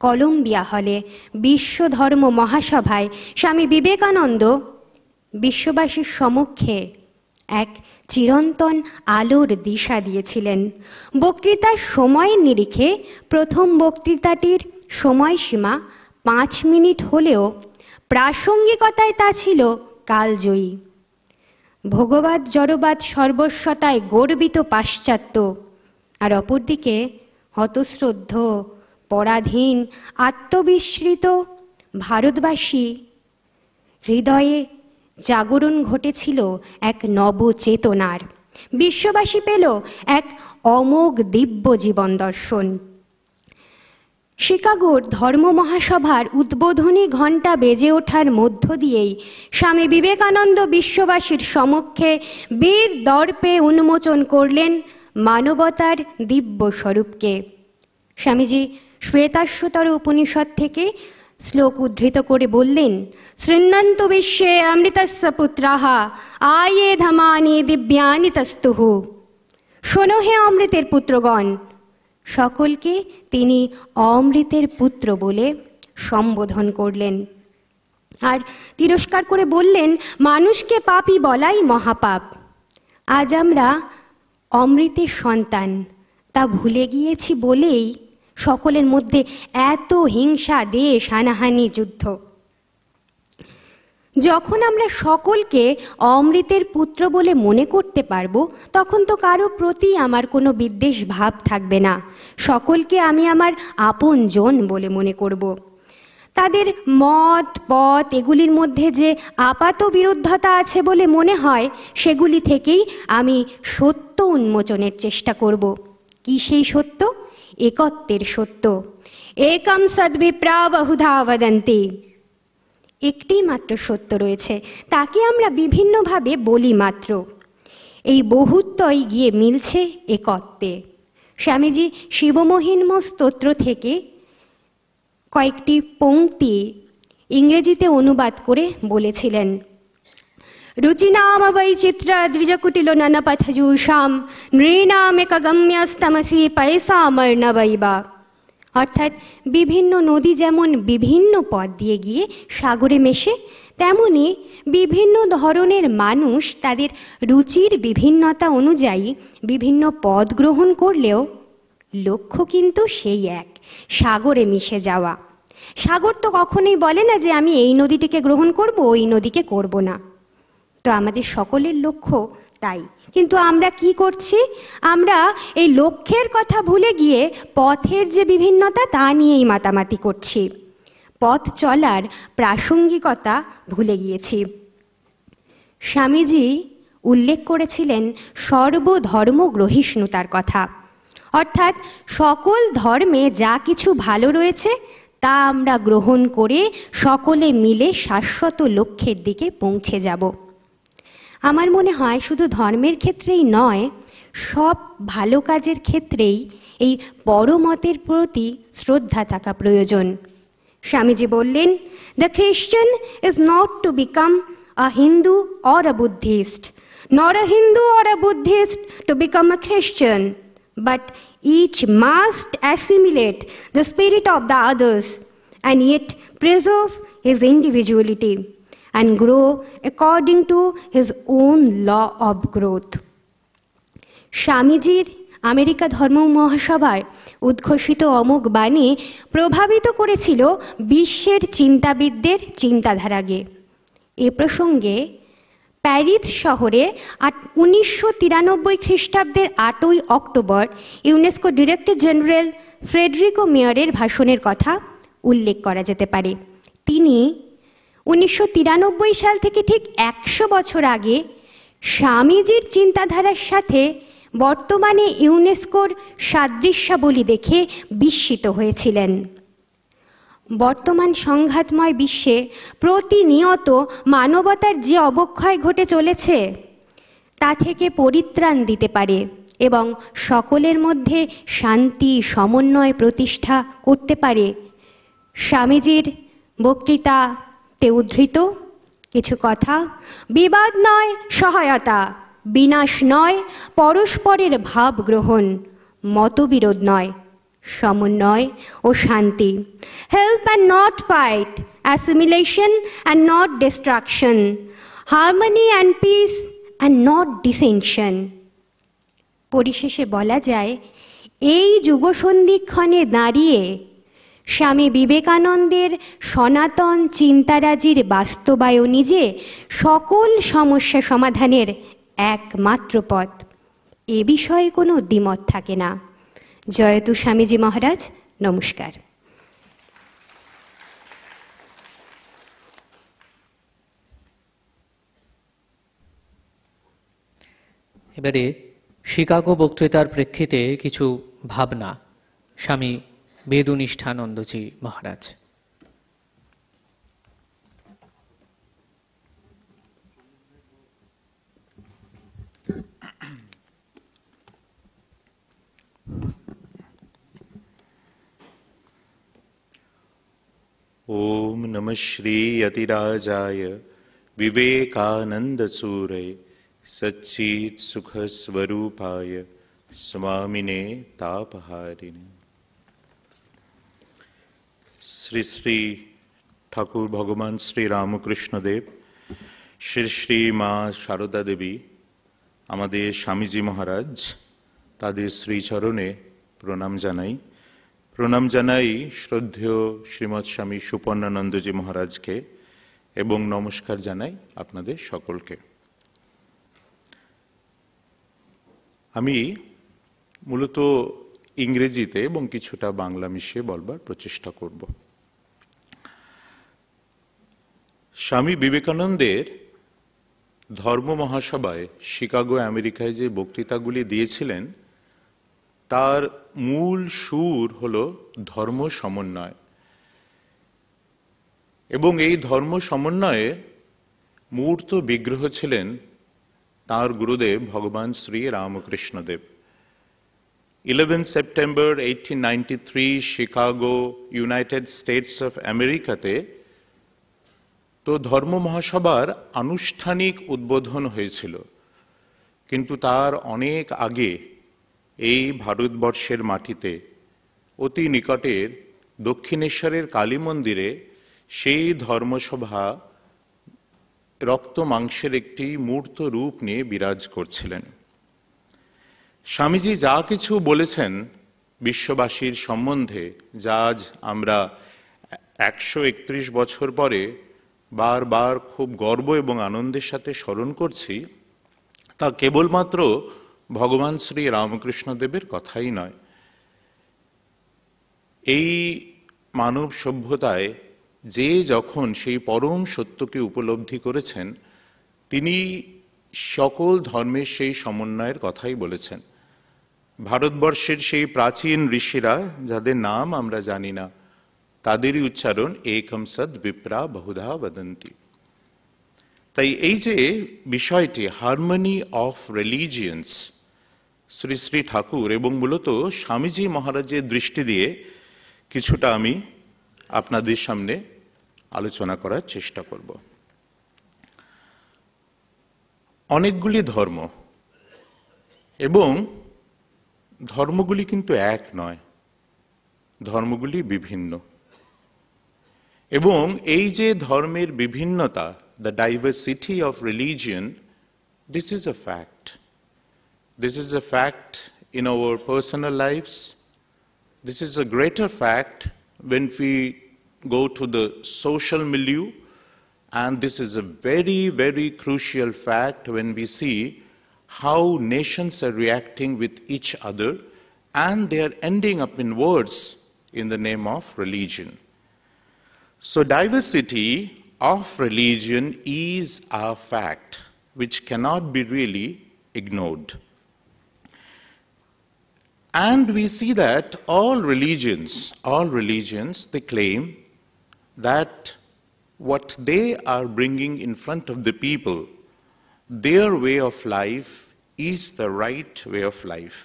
কলম্বিয়া হলে বিশ্ব ধর্ম মহাসভায় স্বামী বিবেকানন্দ বিশ্ববাসীর সম্মুখে এক চিরন্তন আলোর দিশা দিয়েছিলেন। বক্তৃতার সময়ের নিরিখে প্রথম বক্তৃতাটির সময়সীমা 5 মিনিট হলেও প্রাসঙ্গিকতায় তা ছিল কালজয়ী। ভোগবাদ, জড়বাদ, সর্বস্বতায় গর্বিত পাশ্চাত্য, আর অপরদিকে হতশ্রদ্ধ, পরাধীন, আত্মবিস্মৃত ভারতবাসী হৃদয়ে জাগরণ ঘটেছিল এক নবচেতনার। বিশ্ববাসী পেল এক অমোঘ দিব্য জীবন দর্শন। শিকাগোর ধর্ম মহাসভার উদ্বোধনী ঘণ্টা বেজে ওঠার মধ্য দিয়েই স্বামী বিবেকানন্দ বিশ্ববাসীর সমক্ষে বীর দর্পে উন্মোচন করলেন মানবতার দিব্য স্বরূপকে। স্বামীজি শ্বেতাশ্বতর উপনিষদ থেকে শ্লোক উদ্ধৃত করে বললেন, শৃণ্বন্ত বিশ্বে অমৃতস্য পুত্রাহা আয়ে ধমানি দিব্যানি তস্তুঃ। শোনো হে অমৃতের পুত্রগণ। সকলকে তিনি অমৃতের পুত্র বলে সম্বোধন করলেন আর তিরস্কার করে বললেন, মানুষকে পাপী বলাই মহাপাপ। আজ আমরা অমৃতের সন্তান তা ভুলে গিয়েছি বলেই সকলের মধ্যে এত হিংসা, দেশ, হানাহানি, যুদ্ধ। যখন আমরা সকলকে অমৃতের পুত্র বলে মনে করতে পারবো, তখন তো কারো প্রতি আমার কোনো বিদ্বেষ ভাব থাকবে না। সকলকে আমি আমার আপন জন বলে মনে করব। তাদের মত পথ এগুলির মধ্যে যে আপাত বিরুদ্ধতা আছে বলে মনে হয়, সেগুলি থেকেই আমি সত্য উন্মোচনের চেষ্টা করব। কি সেই সত্য? একত্বের সত্য। একম সদ্বিপ্রা বহুধা বদন্তি। একটি মাত্র সত্য রয়েছে, তাকে আমরা বিভিন্নভাবে বলি মাত্র। এই বহুত্বই গিয়ে মিলছে একত্বে। স্বামীজি শিবমহিম্ন স্তোত্র থেকে কয়েকটি পংক্তি ইংরেজিতে অনুবাদ করে বলেছিলেন, রুচিনাম বৈচিত্র দ্বিজকুটিল ননপথজুষাম নৃণামেকগম্যস্তমসি পয়সামর্ণবৈবা। অর্থাৎ বিভিন্ন নদী যেমন বিভিন্ন পথ দিয়ে গিয়ে সাগরে মেশে, তেমনি বিভিন্ন ধরনের মানুষ তাদের রুচির বিভিন্নতা অনুযায়ী বিভিন্ন পথ গ্রহণ করলেও লক্ষ্য কিন্তু সেই এক, সাগরে মিশে যাওয়া। সাগর তো কখনোই বলে না যে আমি এই নদীটিকে গ্রহণ করব, ওই নদীকে করব না। তো আমাদের সকলের লক্ষ্য তাই। কিন্তু আমরা কি করছি? আমরা এই লক্ষ্যের কথা ভুলে গিয়ে পথের যে বিভিন্নতা তা নিয়েই মাতামাতি করছি, পথ চলার প্রাসঙ্গিকতা ভুলে গিয়েছি। স্বামীজি উল্লেখ করেছিলেন সর্বধর্ম গ্রহিষ্ণুতার কথা, অর্থাৎ সকল ধর্মে যা কিছু ভালো রয়েছে তা আমরা গ্রহণ করে সকলে মিলে শাশ্বত লক্ষ্যের দিকে পৌঁছে যাব। আমার মনে হয় শুধু ধর্মের ক্ষেত্রেই নয়, সব ভালো কাজের ক্ষেত্রেই এই পরমতের প্রতি শ্রদ্ধা থাকা প্রয়োজন। স্বামীজি বললেন, the Christian is not to become a Hindu or a Buddhist, nor a Hindu or a Buddhist to become a Christian, but each must assimilate the spirit of the others and yet preserve his individuality and grow according to his own law of growth. স্বামীজির America ধর্ম মহাসভার উদ্ঘোষিত অমোঘ বাণী প্রভাবিত করেছিল বিশ্বের চিন্তাবিদদের চিন্তাধারাকে। এ প্রসঙ্গে Paris শহরে 1993 খ্রিস্টাব্দের 8ই October UNESCO director general Federico মেয়রের ভাষণের কথা উল্লেখ করা যেতে পারে। তিনি 1993 সাল থেকে ঠিক 100 বছর আগে স্বামীজির চিন্তাধারার সাথে বর্তমানে ইউনেস্কোর সাদৃশ্যাবলী দেখে বিস্মিত হয়েছিলেন। বর্তমান সংঘাতময় বিশ্বে প্রতিনিয়ত মানবতার যে অবক্ষয় ঘটে চলেছে তা থেকে পরিত্রাণ দিতে পারে এবং সকলের মধ্যে শান্তি সমন্বয় প্রতিষ্ঠা করতে পারে স্বামীজির বক্তৃতাতে উদ্ধৃত কিছু কথা। বিবাদ নয় সহায়তা, বিনাশ নয় পরস্পরের ভাব গ্রহণ, মতবিরোধ নয় সমন্বয় ও শান্তি, help and not fight, assimilation and not destruction, harmony and peace and not dissension. পরিশেষে বলা যায়, এই যুগসন্ধিক্ষণে দাঁড়িয়ে স্বামী বিবেকানন্দের সনাতন চিন্তারাজির বাস্তবায়নই যে সকল সমস্যা সমাধানের একমাত্র পথ, এ বিষয়ে কোনো দ্বিমত থাকে না। জয়তু স্বামীজি মহারাজ, নমস্কার। এবারে শিকাগো বক্তৃতার প্রেক্ষিতে কিছু ভাবনা স্বামী বেদুনিষ্ঠানন্দজি মহারাজ। ओम नमः श्री यतिराजाय विवेकानंद सूरे सच्चित सुख स्वरूपाय स्वामिने तापहारिणे। শ্রী শ্রী ঠাকুর ভগবান শ্রী রামকৃষ্ণ দেব, শ্রী শ্রী মা সারদা দেবী, আমাদের স্বামীজি মহারাজ, তাদের শ্রীচরণে প্রণাম জানাই। প্রণাম জানাই শ্রদ্ধেয় শ্রীমৎ স্বামী সুপর্ণানন্দজি মহারাজকে এবং নমস্কার জানাই আপনাদের সকলকে। আমি মূলত ইংরেজিতে এবং কিছুটা বাংলা মিশিয়ে বলবার প্রচেষ্টা করব। স্বামী বিবেকানন্দের ধর্ম মহাসভায় শিকাগো আমেরিকায় যে বক্তৃতাগুলি দিয়েছিলেন তার মূল সুর হল ধর্ম সমন্বয়, এবং এই ধর্ম সমন্বয়ে মূর্ত বিগ্রহ ছিলেন তাঁর গুরুদেব ভগবান Shri Ramakrishnadev. 11 September 1893 Chicago, United states of আমেরিকাতে তো ধর্ম মহাসভার আনুষ্ঠানিক উদ্বোধন হয়েছিল, কিন্তু তার অনেক আগে এই ভারতবর্ষের মাটিতে অতি নিকটের দক্ষিণেশ্বরের কালী মন্দিরে সেই ধর্মসভা রক্ত মাংসের একটি মূর্ত রূপ নিয়ে বিরাজ করছিলেন। স্বামীজি যা কিছু বলেছেন বিশ্ববাসীর সম্বন্ধে, যা আজ আমরা 131 বছর পরে বারবার খুব গর্ব এবং আনন্দের সাথে স্মরণ করছি, তা কেবলমাত্র ভগবান শ্রী রামকৃষ্ণদেবের কথাই নয়। এই মানব সভ্যতায় যে যখন সেই পরম সত্যকে উপলব্ধি করেছেন, তিনি সকল ধর্মের সেই সমন্বয়ের কথাই বলেছেন। ভারতবর্ষের সেই প্রাচীন ঋষিরা, যাদের নাম আমরা জানি না, তাদেরই উচ্চারণ একম সদ বিপ্রা বহুধা বদন্তি। তাই এই যে বিষয়টি harmony of religions, Shri Shri Thakur এবং মূলত স্বামীজি মহারাজের দৃষ্টি দিয়ে কিছুটা আমি আপনাদের সামনে আলোচনা করার চেষ্টা করব। অনেকগুলি ধর্ম, এবং ধর্মগুলি কিন্তু এক নয়, ধর্মগুলি বিভিন্ন, এবং এই যে ধর্মের বিভিন্নতা, the diversity of religion, this is a fact. This is a fact in our personal lives. This is a greater fact when we go to the social milieu, and this is a very, very crucial fact when we see how nations are reacting with each other, and they are ending up in wars in the name of religion. So diversity of religion is a fact which cannot be really ignored. And we see that all religions, they claim that what they are bringing in front of the people, their way of life, is the right way of life.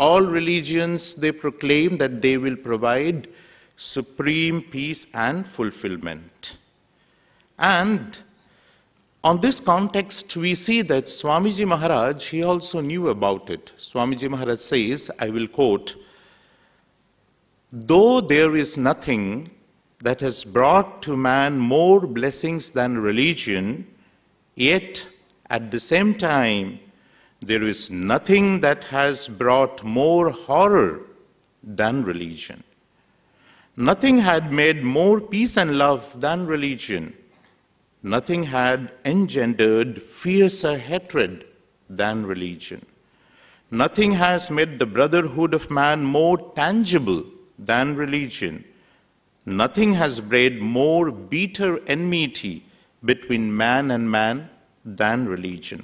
All religions, they proclaim that they will provide supreme peace and fulfillment. And on this context, we see that Swamiji Maharaj, he also knew about it. Swamiji Maharaj says, I will quote, "Though there is nothing that has brought to man more blessings than religion, yet at the same time, there is nothing that has brought more horror than religion. Nothing had made more peace and love than religion. Nothing had engendered fiercer hatred than religion. Nothing has made the brotherhood of man more tangible than religion. Nothing has bred more bitter enmity between man and man than religion.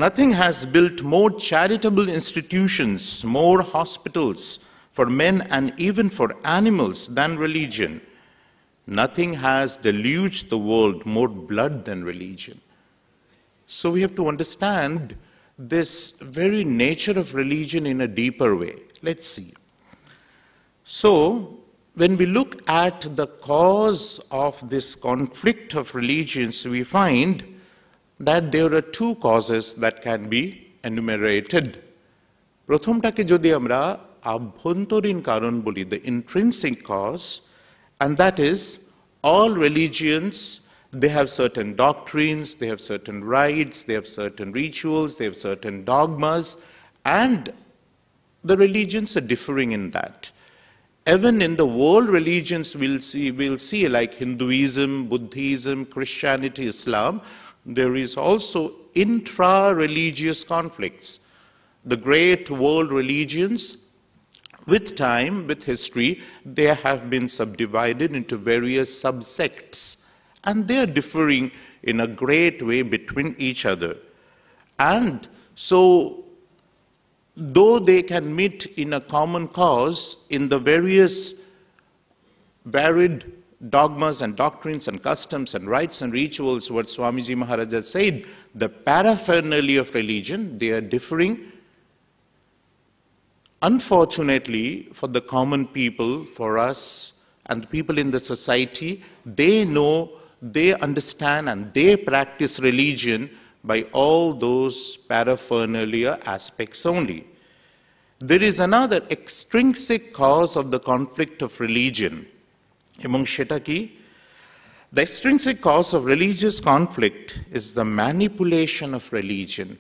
Nothing has built more charitable institutions, more hospitals for men and even for animals than religion. Nothing has deluged the world more blood than religion." So we have to understand this very nature of religion in a deeper way. Let's see. So when we look at the cause of this conflict of religions, we find that there are two causes that can be enumerated. প্রথমটাকে যদি আমরা আভ্যন্তরীণ কারণ বলি, the intrinsic cause, and that is all religions, they have certain doctrines, they have certain rites, they have certain rituals, they have certain dogmas, and the religions are differing in that. Even in the world religions we'll see like Hinduism, Buddhism, Christianity, Islam, there is also intra-religious conflicts. The great world religions, with time, with history, they have been subdivided into various subsects, and they are differing in a great way between each other. And so, though they can meet in a common cause in the various varied dogmas and doctrines and customs and rites and rituals, what Swamiji Maharaj has said, the paraphernalia of religion, they are differing. Unfortunately, for the common people, for us and the people in the society, they know, they understand and they practice religion by all those paraphernalia aspects only. There is another extrinsic cause of the conflict of religion. Among Shetaki, the extrinsic cause of religious conflict is the manipulation of religion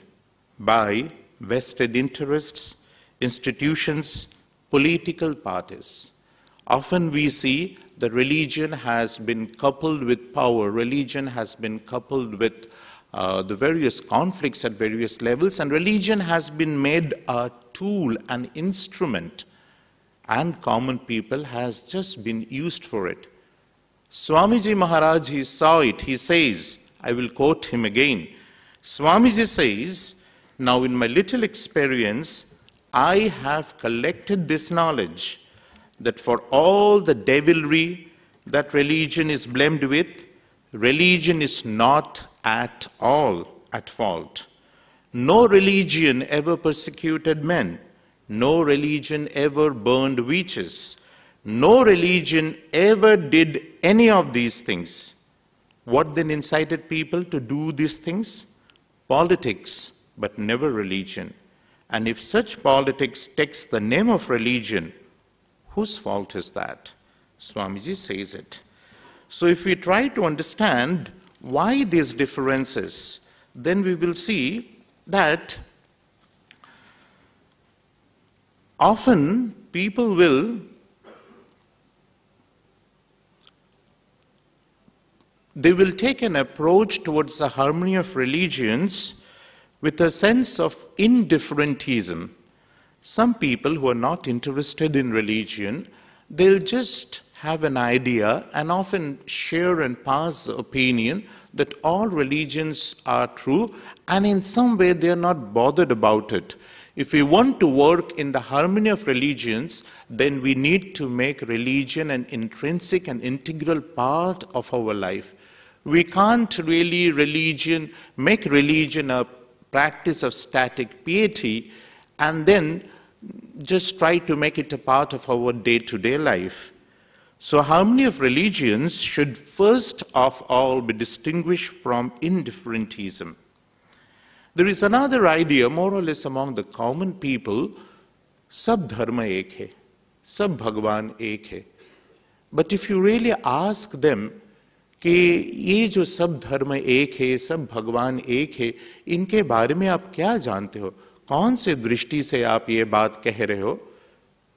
by vested interests, institutions, political parties. Often we see that religion has been coupled with power, religion has been coupled with the various conflicts at various levels, and religion has been made a tool, an instrument, and common people has just been used for it. Swamiji Maharaj, he saw it, he says, I will quote him again. Swamiji says, now in my little experience, I have collected this knowledge that for all the devilry that religion is blamed with, religion is not at all at fault. No religion ever persecuted men. No religion ever burned witches. No religion ever did any of these things. What then incited people to do these things? Politics, but never religion. And if such politics takes the name of religion, whose fault is that? Swamiji says it. So if we try to understand why these differences, then we will see that often people will take an approach towards the harmony of religions with a sense of indifferentism. Some people who are not interested in religion, they'll just have an idea and often share and pass the opinion that all religions are true, and in some way they are not bothered about it. If we want to work in the harmony of religions, then we need to make religion an intrinsic and integral part of our life. We can't really make religion a practice of static piety and then just try to make it a part of our day-to-day life. So harmony of religions should first of all be distinguished from indifferentism. There is another idea, more or less among the common people, sab dharma ek hai, sab bhagwan ek hai. But if you really ask them, कि ये जो सब धर्म एक है, सब भगवान एक है, इनके बारे में आप क्या जानते हो? कौन से दृष्टि से आप ये बात कह रहे हो?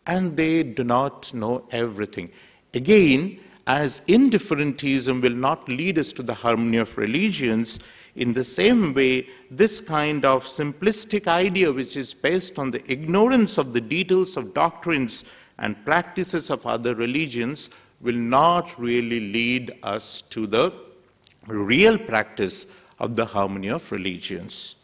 And they do not know everything. Again, as indifferentism will not lead us to the harmony of religions, in the same way, this kind of simplistic idea which is based on the ignorance of the details of doctrines and practices of other religions will not really lead us to the real practice of the harmony of religions.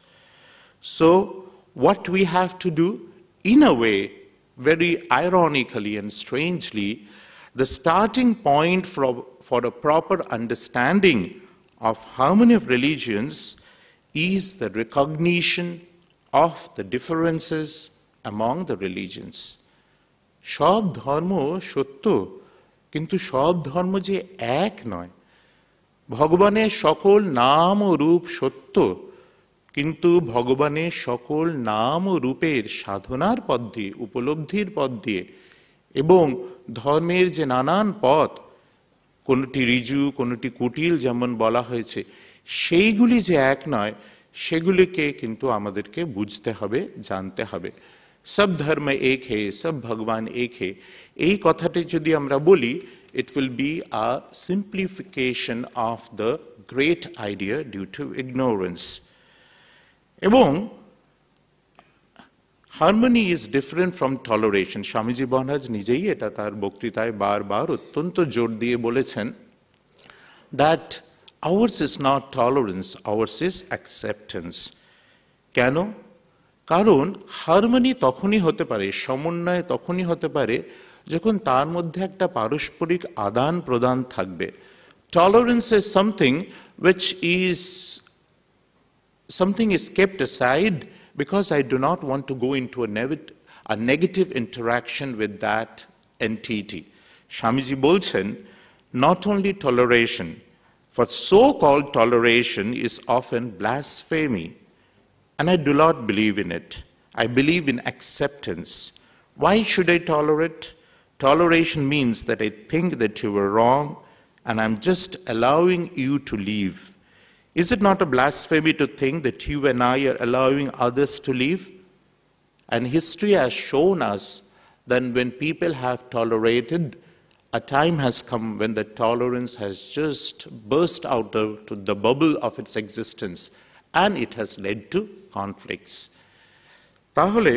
So, what we have to do, in a way, very ironically and strangely, the starting point for a proper understanding of harmony of religions is the recognition of the differences among the religions. Shab dharmo shotto, কিন্তু সব ধর্ম যে এক নয়। ভগবানের সকল নাম ও রূপ সত্য, কিন্তু ভগবানের সকল নাম ও রূপের সাধনার পথ দিয়ে, উপলব্ধির পথ দিয়ে, এবং ধর্মের যে নানান পথ, কোনটি ঋজু কোনটি কুটিল যেমন বলা হয়েছে, সেইগুলি যে এক নয়, সেগুলিকে কিন্তু আমাদেরকে বুঝতে হবে, জানতে হবে। সব ধর্ম এক হে, সব ভগবান এক হে, এই কথাটি যদি আমরা বলি, it will be a simplification of the great idea due to ignorance. এবং harmony is different from toleration. Swamiji মহারাজ নিজেই এটা তার বক্তৃতায় বারবার অত্যন্ত জোর দিয়ে বলেছেন that Ours is not tolerance, ours is acceptance. কেন? কারণ হারমোনি তখনই হতে পারে, সমন্বয় তখনই হতে পারে যখন তার মধ্যে একটা পারস্পরিক আদান প্রদান থাকবে। Tolerance is something which is kept aside because I do not want to go into a negative interaction with that entity. Swamiji bolchen, not only toleration, for so-called toleration is often blasphemy, and I do not believe in it. I believe in acceptance. Why should I tolerate? Toleration means that I think that you were wrong, and I'm just allowing you to leave. Is it not a blasphemy to think that you and I are allowing others to leave? And history has shown us that when people have tolerated, a time has come when the tolerance has just burst out of the bubble of its existence, and it has led to conflicts. তাহলে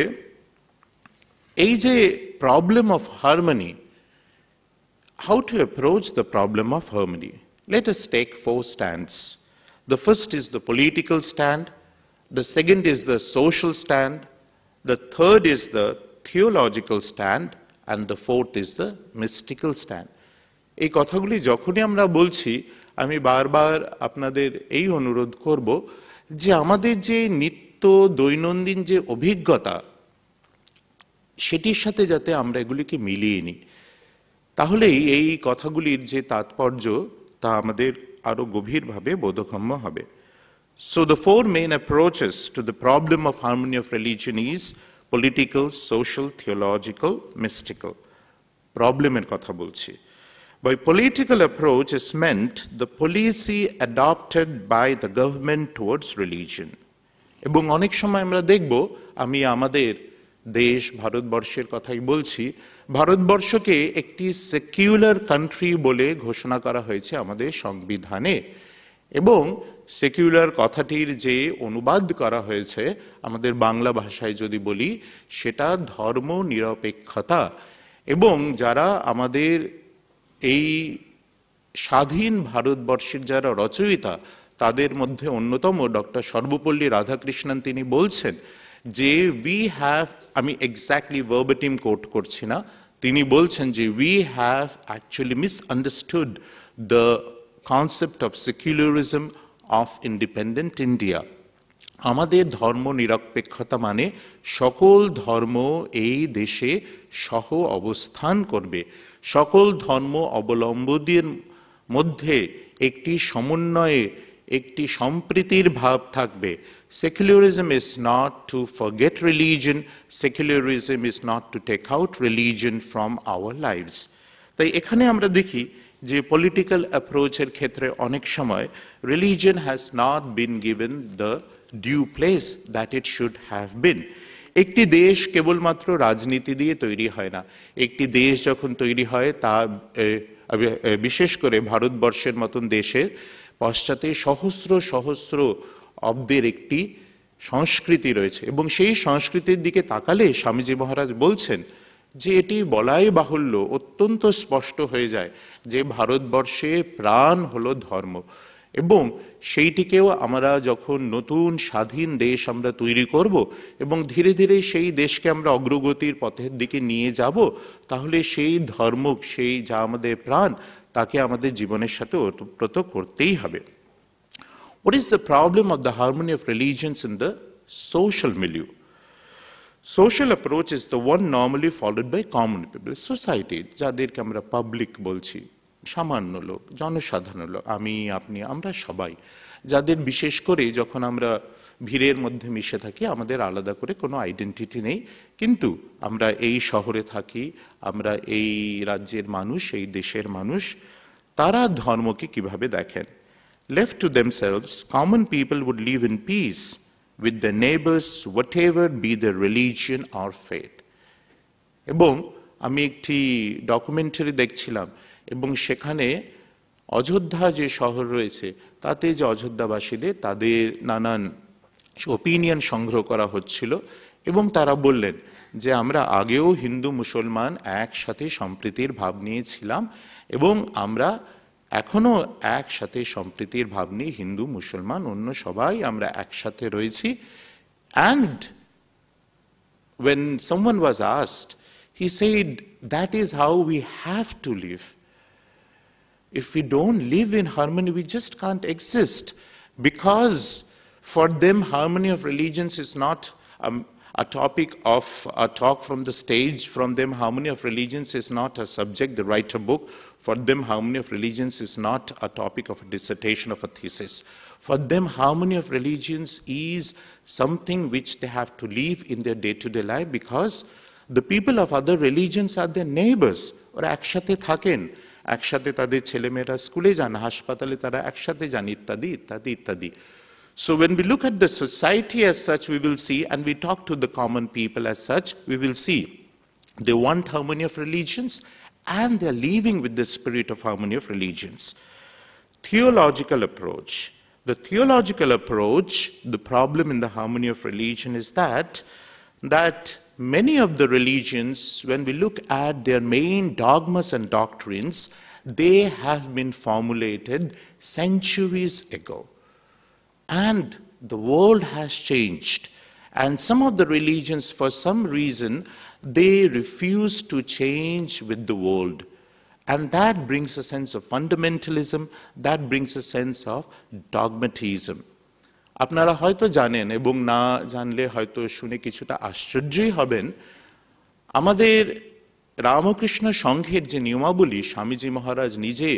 এই যে problem of harmony, how to approach the problem of harmony? Let us take 4 stands. The first is the political stand, the second is the social stand, the third is the theological stand, and the fourth is the mystical stand. এই কথাগুলি যখনই আমরা বলছি, আমি বারবার আপনাদের এই অনুরোধ করব যে আমাদের যে নিত্য দৈনন্দিন যে অভিজ্ঞতা, সেটির সাথে যাতে আমরা এগুলিকে মিলিয়ে নিই, তাহলেই এই কথাগুলির যে তাৎপর্য তা আমাদের আরো গভীরভাবে বোধগম্য হবে। So the 4 main approaches to the problem of harmony of religion is political, social, theological, mystical. Problemের কথা বলছি। By political approach is meant the policy adopted by the government towards religion. এবং অনেক সময় আমরা দেখব, আমি আমাদের দেশ ভারতবর্ষের কথাই বলছি, ভারতবর্ষকে একটি সেকুলার কান্ট্রি বলে ঘোষণা করা হয়েছে আমাদের সংবিধানে, এবং সেকুলার কথাটির যে অনুবাদ করা হয়েছে আমাদের বাংলা ভাষায় যদি বলি, সেটা ধর্ম নিরপেক্ষতা। এবং যারা আমাদের এই স্বাধীন ভারতবর্ষের যারা রচয়িতা, তাদের মধ্যে অন্যতম ডক্টর সর্বপল্লী রাধাকৃষ্ণন, তিনি বলছেন যে we have, আমি এক্স্যাক্টলি ভার্বাটিম কোট করছি না, তিনি বলছেন যে we have actually misunderstood the concept of secularism of independent India. আমাদের ধর্ম নিরপেক্ষতা মানে সকল ধর্ম এই দেশে সহ অবস্থান করবে, সকল ধর্ম অবলম্বীদের মধ্যে একটি সমন্বয়ে একটি সম্প্রীতির ভাব থাকবে। Secularism is not to forget religion, secularism is not to take out religion from our lives. তাই এখানে আমরা দেখি যে পলিটিক্যাল অ্যাপ্রোচের ক্ষেত্রে অনেক সময় religion has not been given the due place that it should have been. একটি দেশ কেবলমাত্র রাজনীতি দিয়ে তৈরি হয় না। একটি দেশ যখন তৈরি হয়, তা বিশেষ করে ভারতবর্ষের মতন দেশের পশ্চাতে সহস্র সহস্র অব্দের একটি সংস্কৃতি রয়েছে, এবং সেই সংস্কৃতির দিকে তাকালে স্বামীজি মহারাজ বলছেন যে এটি বলাই বাহুল্য, অত্যন্ত স্পষ্ট হয়ে যায় যে ভারতবর্ষে প্রাণ হলো ধর্ম, এবং সেইটিকেও আমরা যখন নতুন স্বাধীন দেশ আমরা তৈরি করব এবং ধীরে ধীরে সেই দেশকে আমরা অগ্রগতির পথের দিকে নিয়ে যাব, তাহলে সেই ধর্ম, সেই যা আমাদের প্রাণ, তাকে আমাদের জীবনের সাথে ওতপ্রোত করতেই হবে। What is the problem of the harmony of religions in the social milieu? Social approach is the one normally followed by common people, society, যাদেরকে আমরা পাবলিক বলছি, সামান্য লোক, জনসাধারণ লোক, আমি, আপনি, আমরা সবাই, যাদের বিশেষ করে যখন আমরা ভিড়ের মধ্যে মিশে থাকি, আমাদের আলাদা করে কোনো আইডেন্টিটি নেই, কিন্তু আমরা এই শহরে থাকি, আমরা এই রাজ্যের মানুষ, এই দেশের মানুষ, তারা ধর্মকে কিভাবে দেখেন? Left to themselves, common people would live in peace with their neighbors, whatever be their religion or faith. এবং আমি একটি ডকুমেন্টারি দেখছিলাম, এবং সেখানে অযোধ্যা যে শহর রয়েছে, তাতে যে অযোধ্যাবাসীদের তাদের নানান ওপিনিয়ন সংগ্রহ করা হচ্ছিল, এবং তারা বললেন যে আমরা আগেও হিন্দু মুসলমান একসাথে সম্প্রীতির ভাব নিয়েছিলাম, এবং আমরা এখনো একসাথে সম্প্রীতির ভাব নিয়ে হিন্দু মুসলমান অন্য সবাই আমরা একসাথে রয়েছি। And when someone was asked, he said, that is how we have to live. If we don't live in harmony, we just can't exist, because for them harmony of religions is not a topic of a talk from the stage. From them harmony of religions is not a subject they write a book. For them harmony of religions is not a topic of a dissertation of a thesis. For them harmony of religions is something which they have to live in their day-to-day life, because the people of other religions are their neighbors. ওরা একসাথে থাকেন, একসাথে তাদের ছেলেমেয়েরা স্কুলে যান, হাসপাতালে তারা একসাথে যান, ইত্যাদি ইত্যাদি ইত্যাদি। So when we look at the society as such, we will see, and we talk to the common people as such, we will see they want harmony of religions, and they're living with the spirit of harmony of religions. Theological approach. The theological approach, the problem in the harmony of religion is that many of the religions, when we look at their main dogmas and doctrines, they have been formulated centuries ago. And the world has changed. And some of the religions, for some reason, they refuse to change with the world. And that brings a sense of fundamentalism, that brings a sense of dogmatism. আপনারা হয়তো জানেন, এবং না জানলে হয়তো শুনে কিছুটা আশ্চর্যই হবেন, আমাদের রামকৃষ্ণ সংঘের যে নিয়মাবলী স্বামীজি মহারাজ নিজে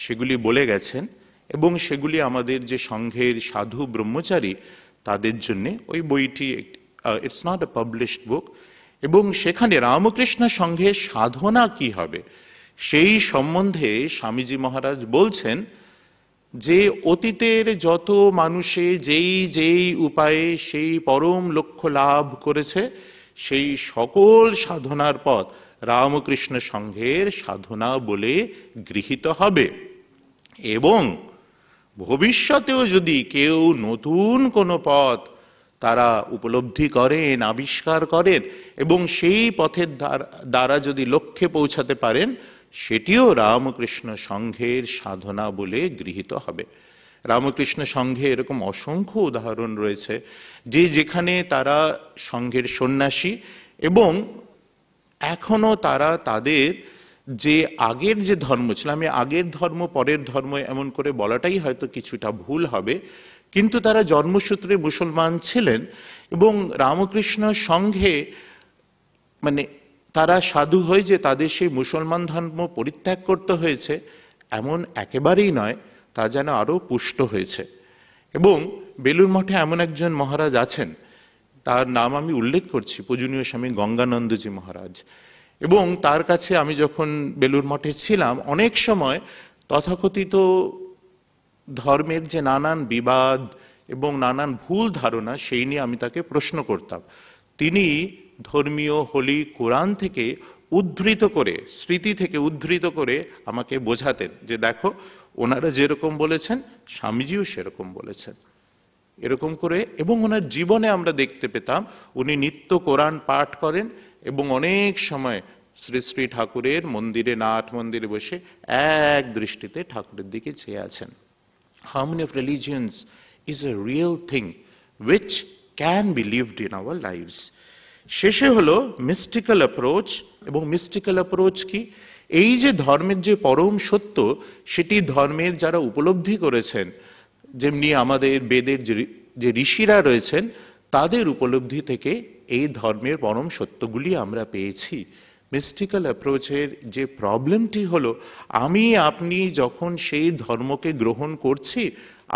সেগুলি বলে গেছেন, এবং সেগুলি আমাদের যে সংঘের সাধু ব্রহ্মচারী তাদের জন্যে ওই বইটি, ইটস নট এ পাবলিশড বুক, এবং সেখানে রামকৃষ্ণ সংঘের সাধনা কি হবে সেই সম্বন্ধে স্বামীজি মহারাজ বলছেন যে অতীতের যত মানুষে যেই উপায়ে সেই পরম লক্ষ্য লাভ করেছে, সেই সকল সাধনার পথ রামকৃষ্ণ সংঘের সাধনা বলে গৃহীত হবে। এবং ভবিষ্যতেও যদি কেউ নতুন কোনো পথ তারা উপলব্ধি করেন, আবিষ্কার করেন, এবং সেই পথের দ্বারা যদি লক্ষ্যে পৌঁছাতে পারেন, সেটিও রামকৃষ্ণ সংঘের সাধনা বলে গৃহীত হবে। রামকৃষ্ণ সংঘে এরকম অসংখ্য উদাহরণ রয়েছে যে যেখানে তারা সংঘের সন্ন্যাসী, এবং এখনো তারা তাদের যে আগের যে ধর্ম ছিল, আমি আগের ধর্ম পরের ধর্ম এমন করে বলাটাই হয়তো কিছুটা ভুল হবে, কিন্তু তারা জন্মসূত্রে মুসলমান ছিলেন, এবং রামকৃষ্ণ সংঘে মানে তারা সাধু হয়ে যে তাদের সেই মুসলমান ধর্ম পরিত্যাগ করতে হয়েছে এমন একেবারেই নয়, তা যেন আরও পুষ্ট হয়েছে। এবং বেলুড় মঠে এমন একজন মহারাজ আছেন, তার নাম আমি উল্লেখ করছি, পূজনীয় স্বামী গঙ্গানন্দজি মহারাজ। এবং তার কাছে আমি যখন বেলুড় মঠে ছিলাম, অনেক সময় তথাকথিত ধর্মের যে নানান বিবাদ এবং নানান ভুল ধারণা সেই নিয়ে আমি তাকে প্রশ্ন করতাম। তিনি ধর্মীয় হোলি কোরআন থেকে উদ্ধৃত করে, স্মৃতি থেকে উদ্ধৃত করে আমাকে বোঝাতেন যে দেখো ওনারা যেরকম বলেছেন স্বামীজিও সেরকম বলেছেন, এরকম করে। এবং ওনার জীবনে আমরা দেখতে পেতাম উনি নিত্য কোরআন পাঠ করেন, এবং অনেক সময় শ্রী শ্রী ঠাকুরের মন্দিরে, নাট মন্দিরে বসে এক দৃষ্টিতে ঠাকুরের দিকে চেয়ে আছেন। Harmony of religions is a real thing which can be lived in our lives. শেষে হলো মিস্টিক্যাল অ্যাপ্রোচ। এবং মিস্টিক্যাল অ্যাপ্রোচ কি? এই যে ধর্মের যে পরম সত্য, সেটি ধর্মের যারা উপলব্ধি করেছেন, যেমনি আমাদের বেদের যে ঋষিরা রয়েছেন, তাদের উপলব্ধি থেকে এই ধর্মের পরম সত্যগুলি আমরা পেয়েছি। মিস্টিক্যাল অ্যাপ্রোচের যে প্রবলেমটি হলো, আমি আপনি যখন সেই ধর্মকে গ্রহণ করছি,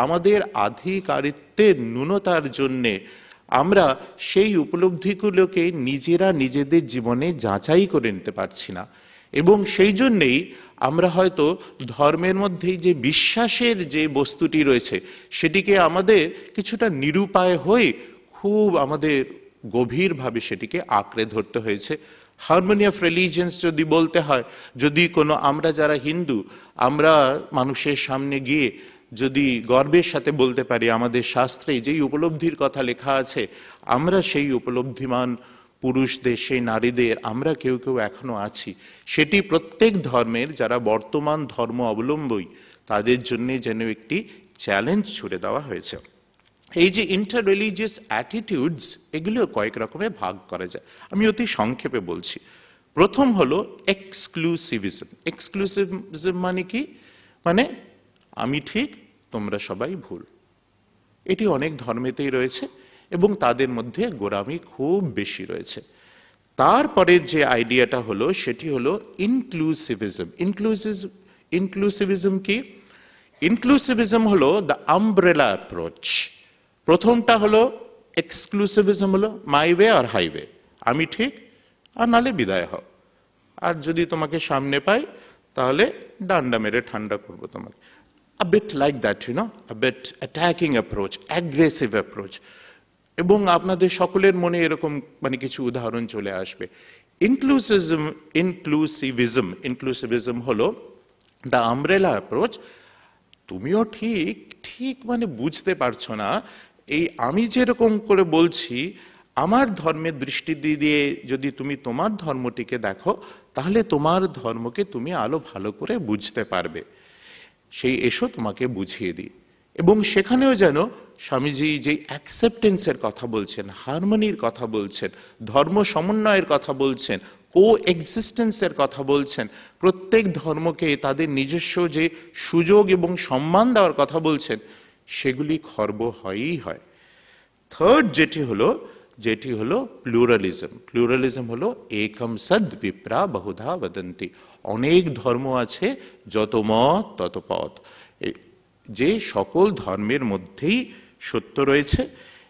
আমাদের আধিকারিত্বের ন্যূনতার জন্যে আমরা সেই উপলব্ধিগুলোকে নিজেরা নিজেদের জীবনে যাচাই করে নিতে পারছি না, এবং সেই জন্যেই আমরা হয়তো ধর্মের মধ্যেই যে বিশ্বাসের যে বস্তুটি রয়েছে সেটিকে আমাদের কিছুটা নিরুপায় হয়ে খুব আমাদের গভীরভাবে সেটিকে আঁকড়ে ধরতে হয়েছে। হারমোনি অফ রিলিজিয়ন্স যদি বলতে হয়, যদি কোনো আমরা যারা হিন্দু, আমরা মানুষের সামনে গিয়ে যদি গর্বের সাথে বলতে পারি আমাদের শাস্ত্রে যেই উপলব্ধির কথা লেখা আছে, আমরা সেই উপলব্ধিমান পুরুষদের, সেই নারীদের আমরা কেউ কেউ এখনো আছি, সেটি প্রত্যেক ধর্মের যারা বর্তমান ধর্ম অবলম্বী তাদের জন্য যেন একটি চ্যালেঞ্জ ছুড়ে দেওয়া হয়েছে। এই যে ইন্টার রিলিজিয়াস অ্যাটিটিউডস, এগুলো কয়েক রকমে ভাগ করা যায়, আমি অতি সংক্ষেপে বলছি। প্রথম হলো এক্সক্লুসিভিজম। এক্সক্লুসিভিজম মানে কি? মানে আমি ঠিক, তোমরা সবাই ভুল। এটি অনেক ধর্মেতেই রয়েছে এবং তাদের মধ্যে গোঁড়ামি খুব বেশি রয়েছে। তারপরের যে আইডিয়াটা হলো সেটি হলো ইনক্লুসিভিজম। ইনক্লুসিভিজম কি? ইনক্লুসিভিজম হলো দ্য আমব্রেলা অ্যাপ্রোচ। প্রথমটা হলো এক্সক্লুসিভিজম, হলো মাই ওয়ে আর হাইওয়ে, আমি ঠিক আর নালে বিদায় হও, আর যদি তোমাকে সামনে পাই তাহলে ডান্ডা মেরে ঠান্ডা করবো তোমাকে। A bit like that, a bit attacking approach, aggressive approach. এবং আপনাদের সকলের মনে এরকম মানে কিছু উদাহরণ চলে আসবে। ইনক্লুসিভিজম হলো দ্য আমব্রেলা অ্যাপ্রোচ। তুমিও ঠিক ঠিক মানে বুঝতে পারছো না, এই আমি যেরকম করে বলছি, আমার ধর্মের দৃষ্টি দিয়ে যদি তুমি তোমার ধর্মটিকে দেখো, তাহলে তোমার ধর্মকে তুমি আরো ভালো করে বুঝতে পারবে। সেই এসো তোমাকে বুঝিয়ে দিই। এবং সেখানেও যেন স্বামীজি যে অ্যাকসেপ্টেন্সের কথা বলছেন, হারমোনির কথা বলছেন, ধর্ম সমন্বয়ের কথা বলছেন, কো এক্সিস্টেন্সের কথা বলছেন, প্রত্যেক ধর্মকে তাদের নিজস্ব যে সুযোগ এবং সম্মান দেওয়ার কথা বলছেন, সেগুলি খর্ব হয়ই হয়। থার্ড যেটি হলো প্লুরালিজম। প্লুরালিজম হলো একম সদ বিপ্রা বহুধা বদন্তি। অনেক ধর্ম আছে, যত মত তত পথ। যে সকল ধর্মের মধ্যেই সত্য রয়েছে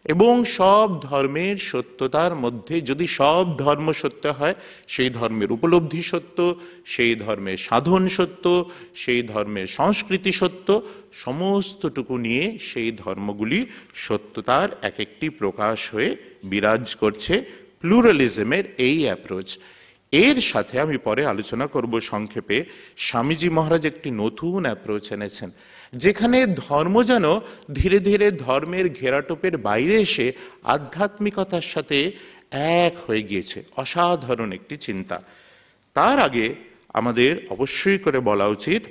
এবং সব ধর্মের সত্যতার মধ্যে যদি সব ধর্ম সত্য হয়, সেই ধর্মের উপলব্ধি সত্য, সেই ধর্মের সাধন সত্য, সেই ধর্মের সংস্কৃতি সত্য, সমস্তটুকু নিয়ে সেই ধর্মগুলি সত্যতার এক একটি প্রকাশ হয়ে বিরাজ করছে প্লুরালিজমের এই অ্যাপ্রোচ। এর সাথে আমি পরে আলোচনা করব সংক্ষেপে, স্বামীজি মহারাজ একটি নতুন অ্যাপ্রোচ এনেছেন, যেখানে ধর্ম যেন ধীরে ধীরে ধর্মের ঘেরাটোপের বাইরে এসে আধ্যাত্মিকতার সাথে এক হয়ে গিয়েছে। অসাধারণ একটি চিন্তা। তার আগে আমাদের অবশ্যই করে বলা উচিত,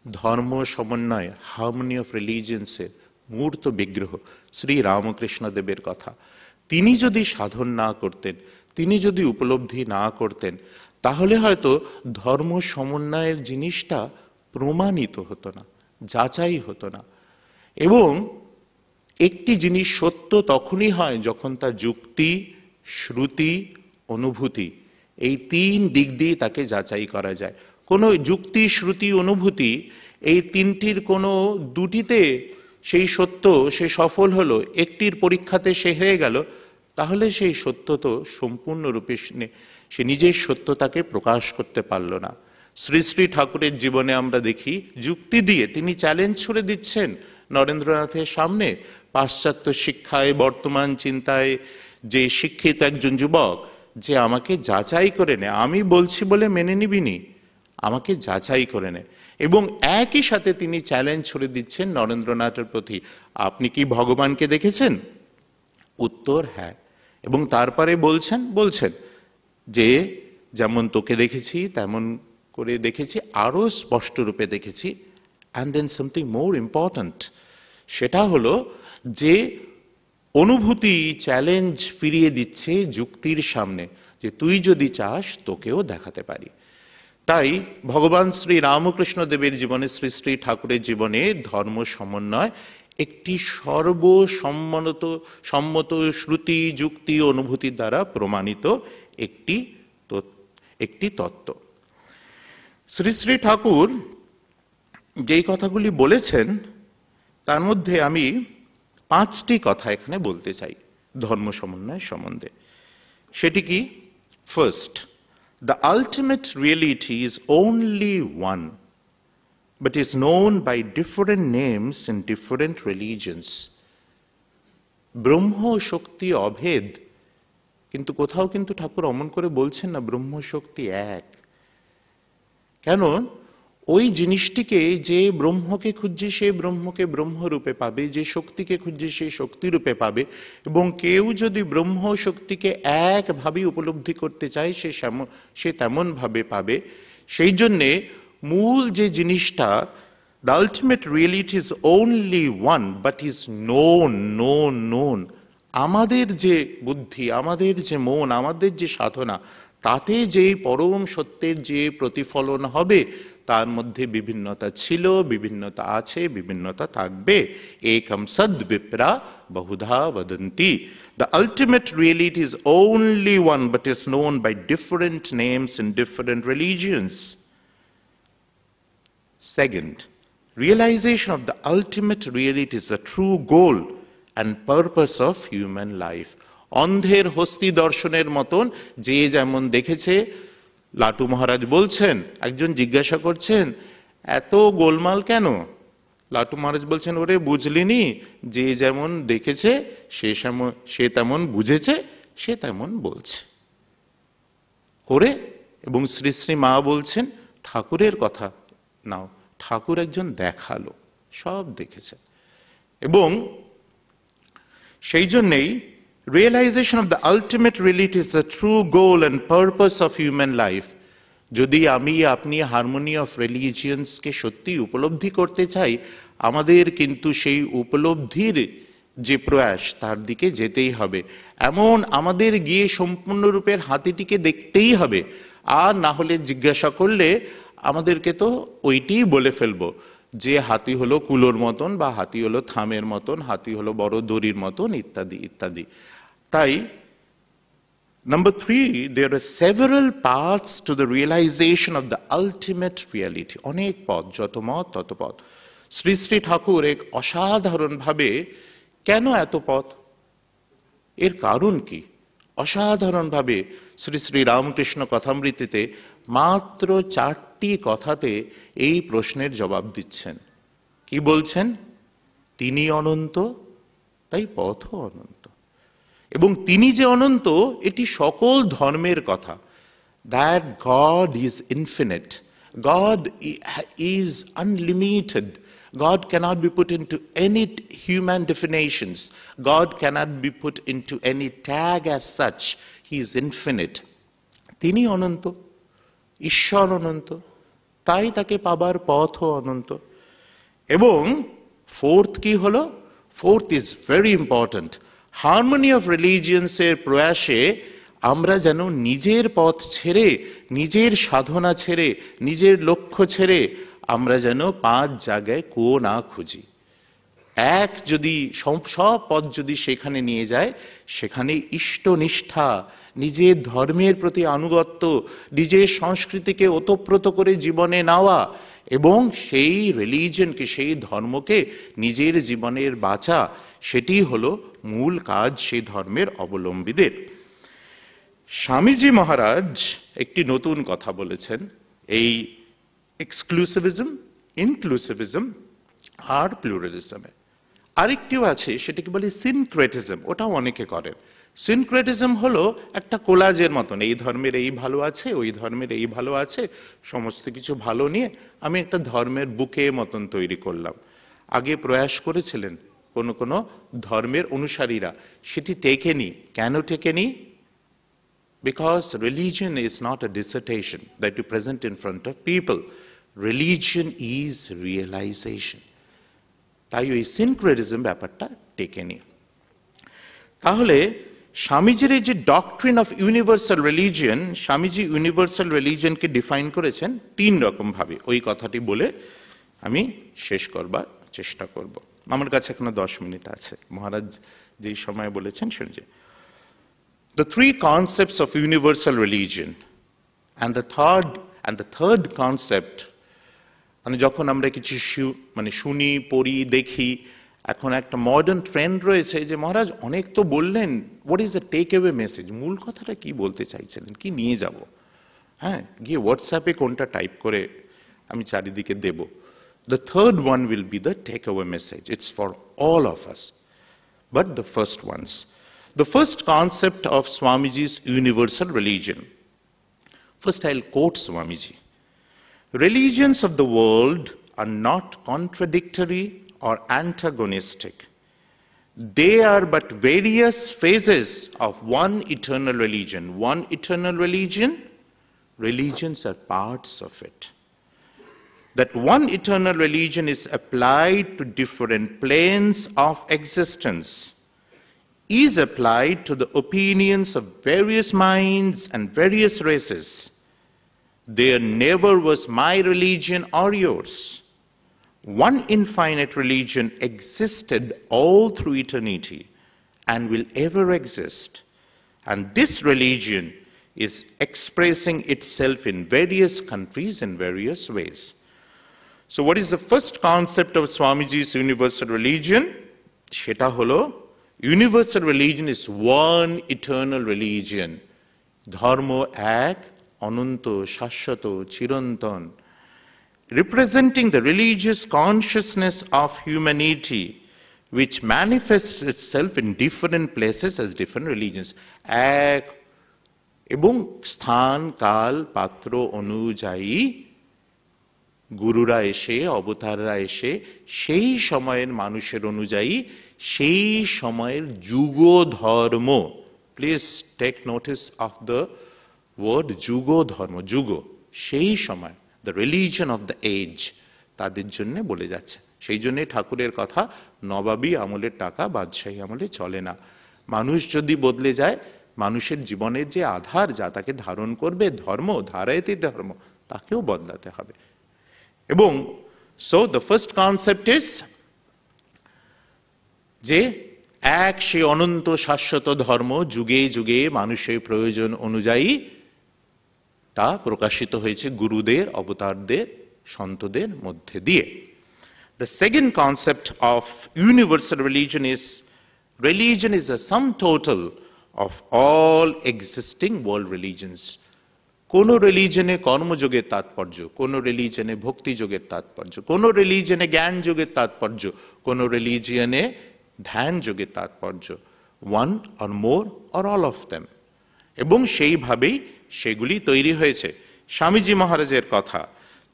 ধর্ম সমন্বয়, হারমোনি অফ রিলিজিয়ন্সের মূর্ত বিগ্রহ শ্রী রামকৃষ্ণ দেবের কথা। তিনি যদি সাধন না করতেন, তিনি যদি উপলব্ধি না করতেন, তাহলে হয়তো ধর্ম সমন্বয়ের জিনিসটা প্রমাণিত হতো না, যাচাই হতো না। এবং একটি জিনিস সত্য তখনই হয় যখন তা যুক্তি, শ্রুতি, অনুভূতি, এই তিন দিক দিয়ে তাকে যাচাই করা যায়। কোনো যুক্তি, শ্রুতি, অনুভূতি, এই তিনটির কোনো দুটিতে সেই সত্য সে সফল হলো, একটির পরীক্ষাতে সে হেরে গেল, তাহলে সেই সত্য তো সম্পূর্ণরূপে সে নিজের সত্যতাকে প্রকাশ করতে পারল না। শ্রী শ্রী ঠাকুরের জীবনে আমরা দেখি, যুক্তি দিয়ে তিনি চ্যালেঞ্জ ছুড়ে দিচ্ছেন নরেন্দ্রনাথের সামনে। পাশ্চাত্য শিক্ষায়, বর্তমান চিন্তায় যে শিক্ষিত একজন যুবক, যে আমাকে যাচাই করে নে, আমি বলছি বলে মেনে নিবিনি, আমাকে যাচাই করে নে। এবং একই সাথে তিনি চ্যালেঞ্জ ছুড়ে দিচ্ছেন নরেন্দ্রনাথের প্রতি, আপনি কি ভগবানকে দেখেছেন? উত্তর হ্যাঁ। এবং তারপরে বলছেন যে যেমন তোকে দেখেছি তেমন করে দেখেছি, আরো স্পষ্ট রূপে দেখেছি। And then something more important, সেটা হলো যে অনুভূতি চ্যালেঞ্জ ফিরিয়ে দিচ্ছে যুক্তির সামনে, যে তুই যদি চাস তোকেও দেখাতে পারি। তাই ভগবান শ্রী রামকৃষ্ণ দেবের জীবনে, শ্রী শ্রী ঠাকুরের জীবনে ধর্ম সমন্বয় একটি সর্বসম্মত শ্রুতি, যুক্তি, অনুভূতির দ্বারা প্রমাণিত একটি তত্ত্ব। শ্রী শ্রী ঠাকুর যেই কথাগুলি বলেছেন, তার মধ্যে আমি 5টি কথা এখানে বলতে চাই ধর্ম সমন্বয় সম্বন্ধে। সেটি কি? First, the ultimate reality is only one, but is known by different names in different religions. ব্রহ্ম শক্তি অভেদ, কিন্তু কোথাও কিন্তু ঠাকুর অমন করে বলছেন না ব্রহ্ম শক্তি এক। কেন? ওই জিনিসটিকে, যে ব্রহ্মকে খুঁজছে সে ব্রহ্মকে ব্রহ্মরূপে পাবে, যে শক্তিকে খুঁজছে সে শক্তিরূপে পাবে। এবং কেউ যদি ব্রহ্ম শক্তিকে একভাবে উপলব্ধি করতে চায়, সে তেমন ভাবে পাবে। সেই জন্যে মূল যে জিনিসটা, the ultimate reality is only one, but is known. আমাদের যে বুদ্ধি, আমাদের যে মন, আমাদের যে সাধনা, তাতে যে পরম সত্যের যে প্রতিফলন হবে, তার মধ্যে বিভিন্নতা ছিল, বিভিন্নতা আছে, বিভিন্নতা থাকবে। একম সদ বিপ্রা বহুধা বদন্তি। The ultimate reality is only one, but is known by different names in different religions. Second, realization of the ultimate reality is the true goal and purpose of human life. অন্ধের হস্তি দর্শনের মতন যে যেমন দেখেছে, লাটু মহারাজ বলছেন, একজন জিজ্ঞাসা করছেন এত গোলমাল কেন? লাটু মহারাজ বলছেন, ওরে বুঝলিনি, যে যেমন দেখেছে সে তেমন বুঝেছে, সে তেমন বলছে করে। এবং শ্রী শ্রী মা বলছেন, ঠাকুরের কথা নাও, ঠাকুর একজন দেখালো, সব দেখেছে। এবং সেই জন্যেই realization of the ultimate reality is the true goal and purpose of human life. যদি আমি আপনি হারমোনি অফ রিলিজিয়ন্সকে সত্যি উপলব্ধি করতে চাই, আমাদের কিন্তু সেই উপলব্ধির যে প্রয়াস, তার দিকে যেতেই হবে। এমন আমাদের গিয়ে সম্পূর্ণরূপের হাতিটিকে দেখতেই হবে। আর না হলে জিজ্ঞাসা করলে আমাদেরকে তো ওইটি বলে ফেলবো যে হাতি হলো কুলোর মতন, বা হাতি হলো থামের মতন, হাতি হলো বড় দড়ির মতন, ইত্যাদি ইত্যাদি। তাই number 3, there are several paths to the realization of the ultimate reality. অনেক পথ, যত মত তত পথ। শ্রী শ্রী ঠাকুর এক অসাধারণভাবে, কেন এত পথ, এর কারণ কি, অসাধারণভাবে শ্রী শ্রী রামকৃষ্ণ কথামৃতিতে মাত্র 4টি কথাতে এই প্রশ্নের জবাব দিচ্ছেন। কি বলছেন? তিনি অনন্ত, তাই পথও অনন্ত। এবং তিনি যে অনন্ত, এটি সকল ধর্মের কথা। That God is infinite, God is unlimited, God cannot be put into any human definitions, God cannot be put into any tag as such, He is infinite. তিনি অনন্ত, ঈশ্বর অনন্ত, তাই তাকে পাবার পথও অনন্ত। এবং ফোর্থ কি হলো? Fourth is very important. Harmony of রিলিজিয়ন্সের প্রয়াসে আমরা যেন নিজের পথ ছেড়ে, নিজের সাধনা ছেড়ে, নিজের লক্ষ্য ছেড়ে আমরা যেন 5 জায়গায় কুয়ো না খুঁজি। এক যদি সব পথ যদি সেখানে নিয়ে যায়, সেখানে ইষ্টনিষ্ঠা, নিজের ধর্মের প্রতি আনুগত্য, নিজের সংস্কৃতিকে ওতপ্রোত করে জীবনে নেওয়া এবং সেই রিলিজিয়নকে, সেই ধর্মকে নিজের জীবনের বাঁচা, সেটি হলো মূল কাজ সেই ধর্মের অবলম্বীদের। স্বামীজি মহারাজ একটি নতুন কথা বলেছেন, এই এক্সক্লুসিভিজম, ইনক্লুসিভিজম আর প্লুরালিজমে। আরেকটিও আছে, সেটাকে বলে সিনক্রেটিজম, ওটাও অনেকে করেন। সিনক্রেটিজম হলো একটা কোলাজের মতন, এই ধর্মের এই ভালো আছে, ওই ধর্মের এই ভালো আছে, সমস্ত কিছু ভালো নিয়ে আমি একটা ধর্মের বুকে মতন তৈরি করলাম। আগে প্রয়াস করেছিলেন কোনো কোনো ধর্মের অনুসারীরা, সেটি টেকেনি। কেন টেকেনি? Because religion is not a dissertation that you present in front of people. Religion is realization. তাই ওই সিনক্রেটিজম ব্যাপারটা টেকেনি। তাহলে স্বামীজির এই যে doctrine of universal religion, Swamiji universal রিলিজিয়নকে ডিফাইন করেছেন 3 রকম ভাবে। ওই কথাটি বলে আমি শেষ করবার চেষ্টা করব। আমার কাছে এখনো 10 মিনিট আছে, মহারাজ যেই সময় বলেছেন শুনছে। The 3 concepts of universal religion, and the third concept, মানে যখন আমরা কিছু শুনি, পড়ি, দেখি, এখন একটা মডার্ন ট্রেন্ড রয়েছে যে মহারাজ অনেক তো বললেন, what is the take away message, মূল কথাটা কি বলতে চাইছিলেন, কি নিয়ে যাব? হ্যাঁ, গিয়ে হোয়াটসঅ্যাপে কোনটা টাইপ করে আমি চারিদিকে দেব। The third one will be the takeaway message. It's for all of us. But the first ones. The first concept of Swamiji's universal religion. First, I'll quote Swamiji. Religions of the world are not contradictory or antagonistic. They are but various phases of one eternal religion. One eternal religion, religions are parts of it. that one eternal religion is applied to different planes of existence, is applied to the opinions of various minds and various races. There never was my religion or yours. One infinite religion existed all through eternity and will ever exist. And this religion is expressing itself in various countries in various ways. So what is the first concept of Swamiji's universal religion? Sheta holo, universal religion is one eternal religion. Dharma ek, ananto, shashvato, chirantan. Representing the religious consciousness of humanity, which manifests itself in different places as different religions. Ek, এবং স্থান কাল পাত্র অনুযায়ী গুরুরা এসে অবতাররা এসে সেই সময়ের মানুষের অনুযায়ী সেই সময়ের যুগ ধর্ম, please take notice of the word yuga dharma, যুগ সেই সময়, the religion of the age, তাদের জন্য বলে যাচ্ছে। সেই জন্যে ঠাকুরের কথা নবাবী আমলের টাকা বাদশাহী আমলে চলে না। মানুষ যদি বদলে যায়, মানুষের জীবনের যে আধার যা তাকে ধারণ করবে, ধর্ম ধারায়তি ধর্ম, তাকেও বদলাতে হবে। এবং so the first concept is যে এক সে অনন্ত শাশ্বত ধর্ম যুগে যুগে মানুষের প্রয়োজন অনুযায়ী তা প্রকাশিত হয়েছে গুরুদের, অবতারদের, সন্তদের মধ্যে দিয়ে। The second concept of universal religion is a sum total of all existing world religions. কোন রিলিজনে কর্মযোগের তাৎপর্য, কোন রিলিজনে ভক্তিযোগের তাৎপর্য, কোন রিলিজনে জ্ঞান যোগের তাৎপর্য, কোন রিলিজিয়নে ধ্যান যোগের তাৎপর্য, one or more or all of them. এবং সেইভাবেই সেগুলি তৈরি হয়েছে। স্বামীজি মহারাজের কথা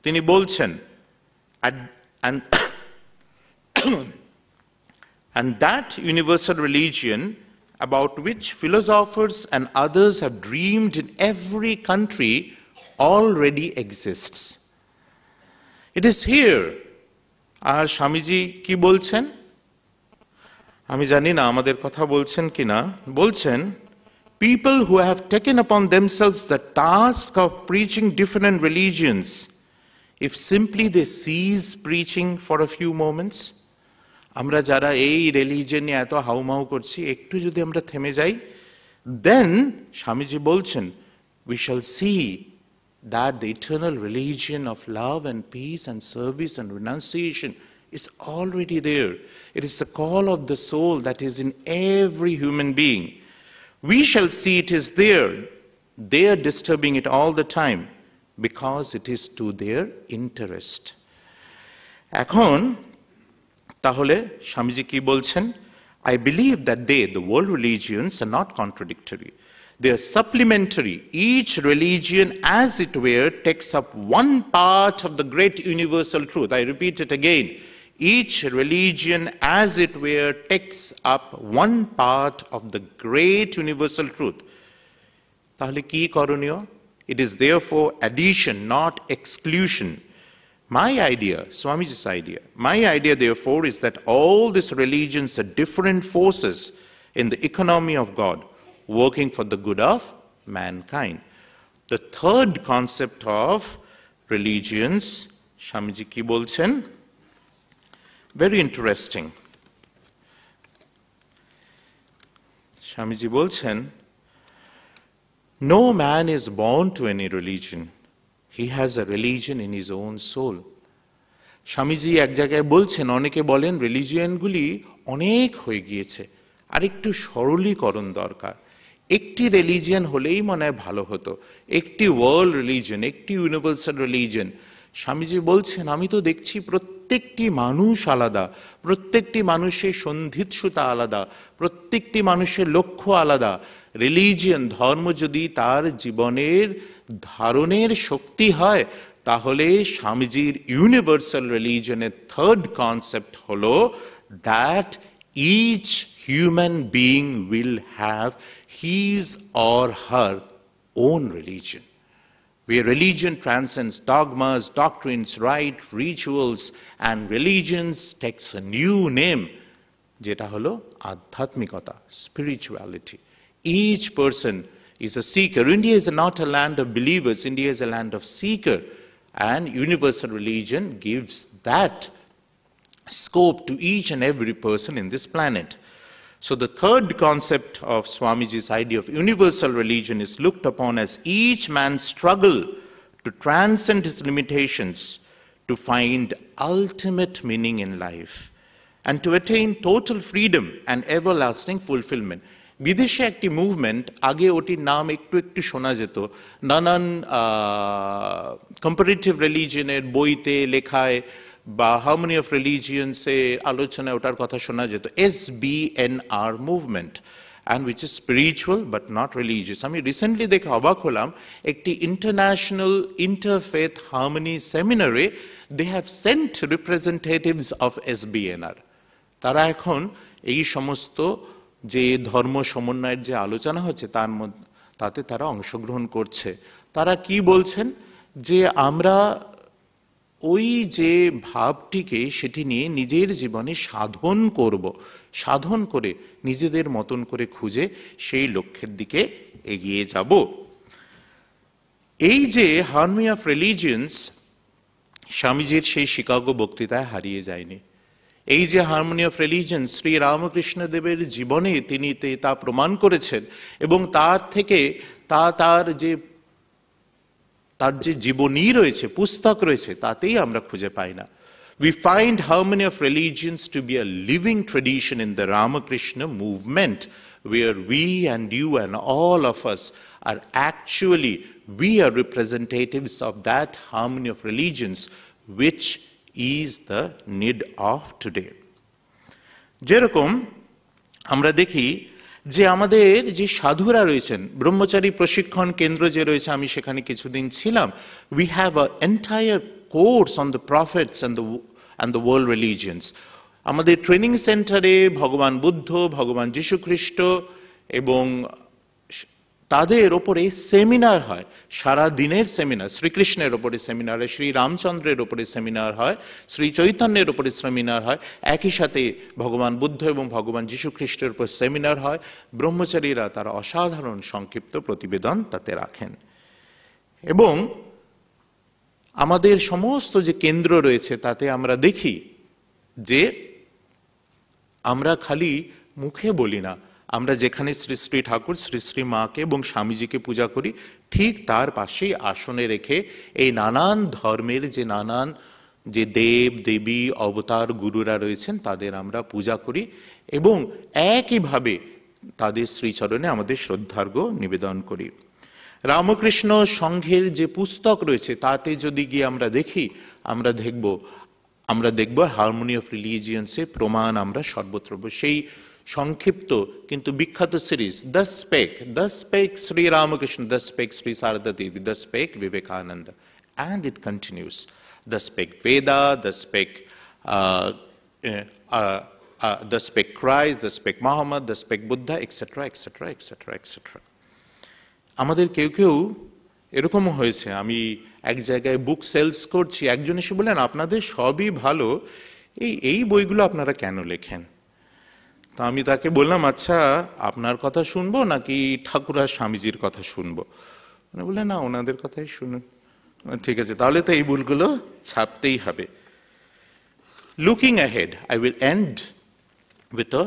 তিনি বলছেন, and that universal religion about which philosophers and others have dreamed in every country already exists. It is here. আর স্বামীজি কি বলছেন আমি জানি না আমাদের কথা বলছেন কিনা, বলছেন people who have taken upon themselves the task of preaching different religions, if simply they cease preaching for a few moments, আমরা যারা এই রিলিজিয়ন নিয়ে এত হাউমাউ করছি, একটু যদি আমরা থেমে যাই, then স্বামীজি বলছেন we shall see that the eternal religion of love and peace and service and renunciation is already there. It is the call of the soul that is in every human being. We shall see it is there. They are disturbing it all the time because it is to their interest. এখন তাহলে স্বামীজি কি বলছেন? I believe that they, the world religions, are not contradictory. They are supplementary. Each religion, as it were, takes up one part of the great universal truth. I repeat it again. Each religion, as it were, takes up one part of the great universal truth. তাহলে কি করণীয়? It is therefore addition, not exclusion. My idea, Swamiji's idea, my idea therefore is that all these religions are different forces in the economy of God, working for the good of mankind. The third concept of religions, Swamiji ki bolchen, very interesting. Swamiji bolchen, no man is born to any religion. He has a religion in his own soul. Swamiji এক জায়গায় বলছেন, অনেকে বলেন রিলিজিয়নগুলি অনেক হয়ে গিয়েছে, আর একটু সরলীকরণ দরকার। একটি রিলিজিয়ন হলেই মনে হয় ভালো হতো, একটি ওয়ার্ল্ড রিলিজিয়ন, একটি ইউনিভার্সাল রিলিজিয়ন। স্বামীজি বলছেন, আমি তো দেখছি প্রত্যেকটি মানুষ আলাদা, প্রত্যেকটি মানুষের সন্ধিৎসুতা আলাদা, প্রত্যেকটি মানুষের লক্ষ্য আলাদা। রিলিজিয়ন, ধর্ম যদি তার জীবনের ধারণের শক্তি হয়, তাহলে স্বামীজির ইউনিভার্সাল রিলিজিয়নের থার্ড কনসেপ্ট হলো that each human being will have his or her own religion, where religion transcends dogmas, doctrines, rite, rituals, and religions takes a new name, jeta holo adhyatmikota, spirituality. Each person is a seeker. India is not a land of believers, India is a land of seeker, and universal religion gives that scope to each and every person in this planet. So the third concept of Swamiji's idea of universal religion is looked upon as each man's struggle to transcend his limitations, to find ultimate meaning in life, and to attain total freedom and everlasting fulfillment. বিদেশে একটি movement, আগে ওটির নাম একটু একটু শোনা যেত, নানান comparative রিলিজিয়নের বইতে লেখায় বা হারমোনি অফ রিলিজিয়ন্সে আলোচনায় ওটার কথা শোনা যেত, SBNR movement, and which is spiritual but not religious. আমি রিসেন্টলি দেখে অবাক হলাম, একটি ইন্টারন্যাশনাল ইন্টারফেথ হারমোনি সেমিনারে they have sent representatives of SBNR। তারা এখন এই সমস্ত যে ধর্ম সমন্বয়ের যে আলোচনা হচ্ছে তাতে তারা অংশগ্রহণ করছে। তারা কি বলছেন, যে আমরা ওই যে ভাবটিকে সেটি নিয়ে নিজের জীবনে সাধন করব, সাধন করে নিজেদের মতন করে খুঁজে সেই লক্ষ্যের দিকে এগিয়ে যাব। এই যে হারমনি অফ রিলিজিয়ন্স স্বামীজির সেই শিকাগো বক্তৃতায় হারিয়ে যায়নি। এই যে harmony of religion Shri Ramakrishna দেবের জীবনে তিনি তা প্রমাণ করেছেন, এবং তার থেকে তার যে জীবনী রয়েছে, পুস্তক রয়েছে, তাতেই আমরা খুঁজে পাই না। We find harmony of religions to be a living tradition in the Ramakrishna movement, where we and you and all of us are actually, we are representatives of that harmony of religions, which is the need of today. যেরকম আমরা দেখি যে আমাদের যে সাধুরা রয়েছেন, ব্রহ্মচারী প্রশিক্ষণ কেন্দ্র যে রয়েছে, আমি সেখানে কিছুদিন ছিলাম। We have an entire course on the prophets and the world religions. আমাদের ট্রেনিং সেন্টারে ভগবান বুদ্ধ, ভগবান যীশু খ্রিস্ট এবং তাদের ওপরে সেমিনার হয়, সারা দিনের সেমিনার। শ্রীকৃষ্ণের ওপরে সেমিনার হয়, শ্রী রামচন্দ্রের ওপরে সেমিনার হয়, শ্রী চৈতন্যের ওপরে সেমিনার হয়, একই সাথে ভগবান বুদ্ধ এবং ভগবান যীশু খ্রিস্টের উপর সেমিনার হয়। ব্রহ্মচারীরা তারা অসাধারণ সংক্ষিপ্ত প্রতিবেদন তাতে রাখেন। এবং আমাদের সমস্ত যে কেন্দ্র রয়েছে তাতে আমরা দেখি যে আমরা খালি মুখে বলি না, আমরা যেখানে শ্রী শ্রী ঠাকুর, শ্রী শ্রী মাকে এবং স্বামীজিকে পূজা করি, ঠিক তার পাশেই আসনে রেখে এই নানান ধর্মের যে নানান যে দেব দেবী অবতার গুরুরা রয়েছেন তাদের আমরা পূজা করি, এবং একইভাবে তাদের শ্রীচরণে আমাদের শ্রদ্ধার্ঘ্য নিবেদন করি। রামকৃষ্ণ সংঘের যে পুস্তক রয়েছে তাতে যদি গিয়ে আমরা দেখি, আমরা দেখব হারমোনি অফ রিলিজিয়ন্সের প্রমাণ আমরা সর্বত্র। সেই সংক্ষিপ্ত কিন্তু বিখ্যাত series the spec Shri Ramakrishna, the spec Shri Sarada Devi, the spec Vivekananda, and it continues. The spec Veda, the spec Christ, the spec Muhammad, the spec Buddha, etc., etc., etc., etc. আমাদের কেউ এরকমও হয়েছে, আমি এক জায়গায় বুক সেলস করছি, একজন এসে বললেন আপনাদের সবই ভালো, এই বইগুলো আপনারা কেন লেখেন? তা আমি তাকে বললাম, আচ্ছা আপনার কথা শুনবো নাকি ঠাকুর আর স্বামীজির কথা শুনবো? উনি বললেন না, ওনাদের কথাই শুনুন। ঠিক আছে, তাহলে তো এই বইগুলো ছাপতেই হবে। Looking ahead, I will end with a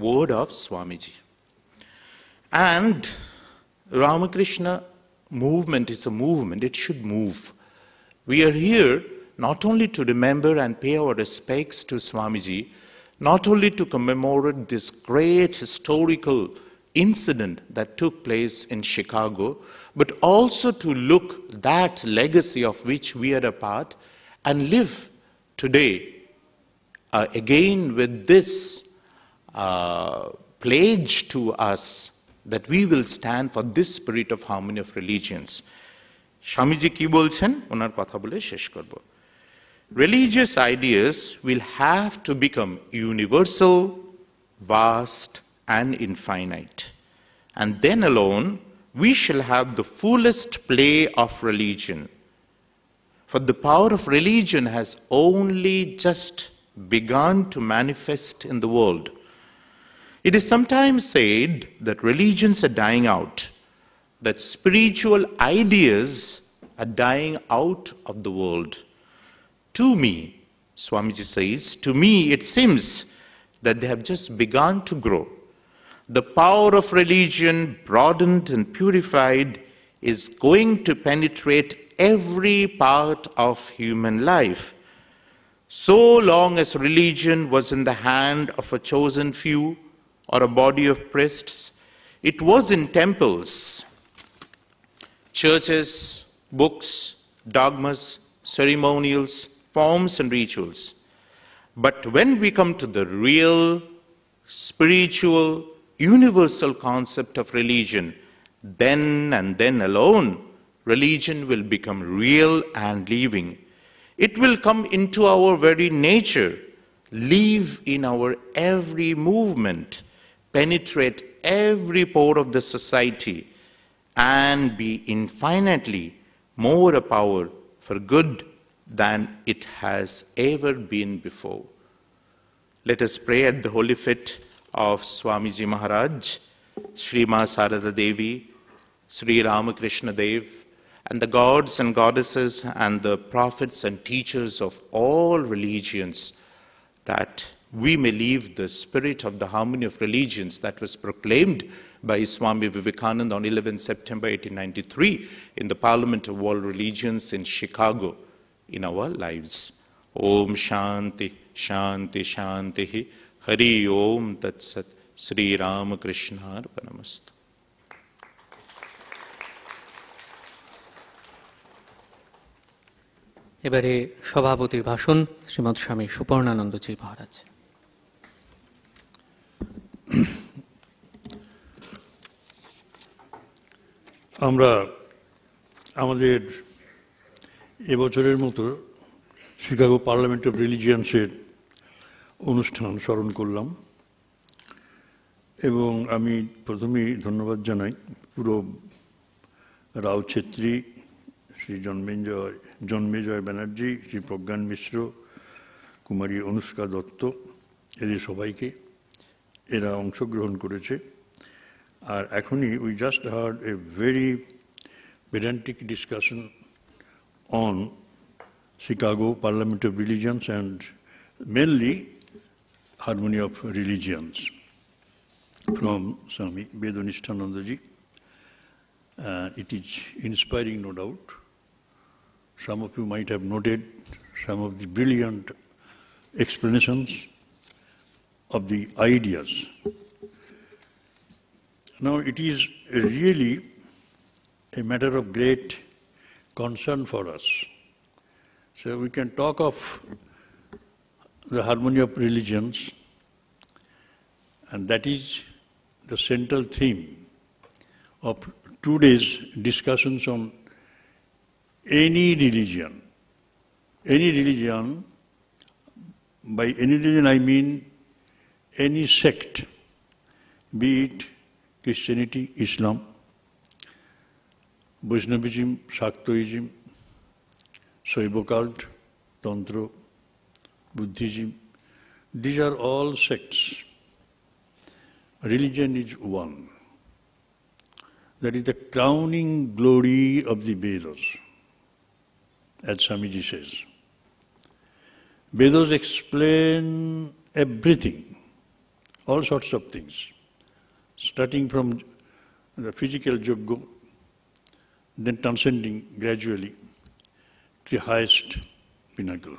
word of Swamiji. And Ramakrishna movement is a movement, it should move. We are here not only to remember and pay our respects to Swamiji, not only to commemorate this great historical incident that took place in Chicago, but also to look that legacy of which we are a part and live today again with this pledge to us that we will stand for this spirit of harmony of religions. Swamiji ki bolchen onar kotha bole shesh korbo. Religious ideas will have to become universal, vast, and infinite. And then alone we shall have the fullest play of religion. For the power of religion has only just begun to manifest in the world. It is sometimes said that religions are dying out, that spiritual ideas are dying out of the world. To me, Swamiji says, to me it seems that they have just begun to grow. The power of religion, broadened and purified, is going to penetrate every part of human life. So long as religion was in the hand of a chosen few or a body of priests, it was in temples, churches, books, dogmas, ceremonials, forms and rituals. But when we come to the real, spiritual, universal concept of religion, then and then alone, religion will become real and living. It will come into our very nature, live in our every movement, penetrate every pore of the society, and be infinitely more a power for good than it has ever been before. Let us pray at the holy feet of Swamiji Maharaj, Sri Ma Sarada Devi, Sri Ramakrishna Dev, and the gods and goddesses and the prophets and teachers of all religions, that we may live the spirit of the harmony of religions that was proclaimed by Swami Vivekananda on 11 September 1893 in the Parliament of World Religions in Chicago in our lives. Om Shanti, Shanti, Shanti, Hari Om Tat Sat, Sri Ramakrishna Arpanamastu. এবারে সভাপতির ভাষণ শ্রীমৎ স্বামী সুপর্ণানন্দজি মহারাজ। আমরা আমাদের এবছরের মতো Chicago parliament of রিলিজিয়ান্সের অনুষ্ঠান স্মরণ করলাম, এবং আমি প্রথমেই ধন্যবাদ জানাই পুরো রাও ছেত্রী, শ্রী জন্মেজয় ব্যানার্জি, শ্রী প্রজ্ঞান মিশ্র, কুমারী অনুষ্কা দত্ত, এদের সবাইকে। এরা অংশগ্রহণ করেছে। আর এখনই we just hard a very pedantic discussion on Chicago Parliament of Religions and mainly Harmony of Religions from Swami Vedonishtanandaji. It is inspiring, no doubt. Some of you might have noted some of the brilliant explanations of the ideas. Now, it is really a matter of great concern for us. So we can talk of the harmony of religions, and that is the central theme of today's discussions on any religion. Any religion, by any religion I mean any sect, be it Christianity, Islam, Vaishnavism, Shaktoism, Shaiva cult, Tantra, Buddhism. These are all sects. Religion is one. That is the crowning glory of the Vedas, as Swamiji says. Vedas explain everything, all sorts of things, starting from the physical yoga, then transcending gradually to the highest pinnacle,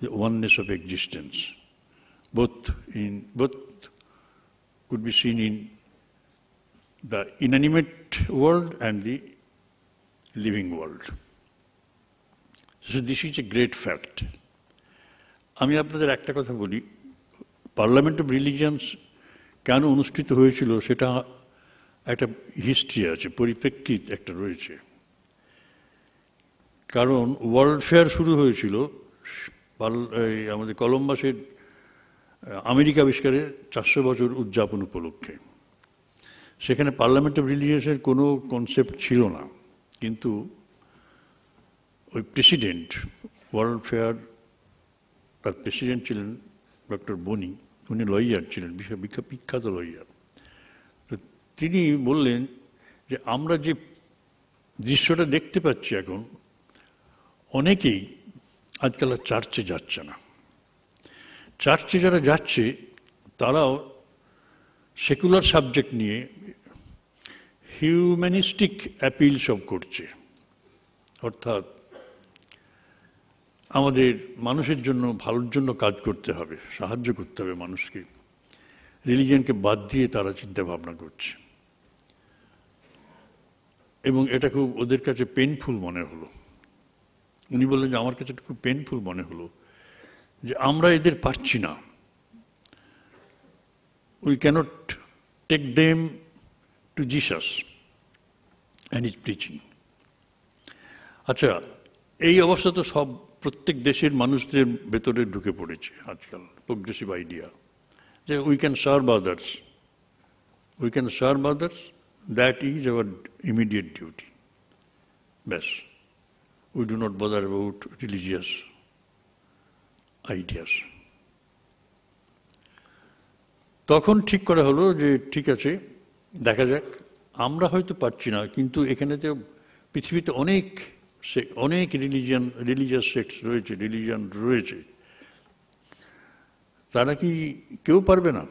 the oneness of existence. Both could be seen in the inanimate world and the living world. So this is a great fact. আমি আপনাদের একটা কথা বলি, parliament of religions কেন অনুষ্ঠিত হয়েছিল সেটা একটা হিস্ট্রি আছে, পরিপ্রেক্ষিত একটা রয়েছে। কারণ ওয়ার্ল্ড ফেয়ার শুরু হয়েছিল আমাদের কলম্বাসের আমেরিকা আবিষ্কারের 400 বছর উদযাপন উপলক্ষে। সেখানে পার্লামেন্ট অফ রিলিজিয়াসের কোনো কনসেপ্ট ছিল না, কিন্তু ওই প্রেসিডেন্ট, ওয়ার্ল্ড ফেয়ার তার প্রেসিডেন্ট ছিলেন ডক্টর বনি, উনি লয়ার ছিলেন, বিখ্যাত লয়ার। তো তিনি বললেন যে আমরা যে দৃশ্যটা দেখতে পাচ্ছি এখন, অনেকেই আজকাল আর চার্চে যাচ্ছে না। চার্চে যারা যাচ্ছে তারাও সেকুলার সাবজেক্ট নিয়ে হিউম্যানিস্টিক অ্যাপিল সব করছে, অর্থাৎ আমাদের মানুষের জন্য, ভালোর জন্য কাজ করতে হবে, সাহায্য করতে হবে মানুষকে। রিলিজিয়নকে বাদ দিয়ে তারা চিন্তা ভাবনা করছে, এবং এটা খুব ওদের কাছে পেইনফুল মনে হলো। উনি বললেন যে আমার কাছে খুব পেইনফুল মনে হলো যে আমরা এদের পারছি না, we cannot take them to Jesus and his preaching. আচ্ছা, এই অবস্থা তো প্রত্যেক দেশের মানুষদের ভেতরে ঢুকে পড়েছে আজকাল, প্রোগ্রেসিভ আইডিয়া যে we can serve others, we can serve others, that is our immediate duty, ব্যাস। We do not bother about religious ideas. তখন ঠিক করা হলো যে ঠিক আছে, দেখা যাক, আমরা হয়তো পারছি না, কিন্তু এখানে তো পৃথিবীতে অনেক রিলিজিয়াস সেক্টস রয়েছে, রিলিজিয়ান রয়েছে, তারা কি কেউ পারবে না?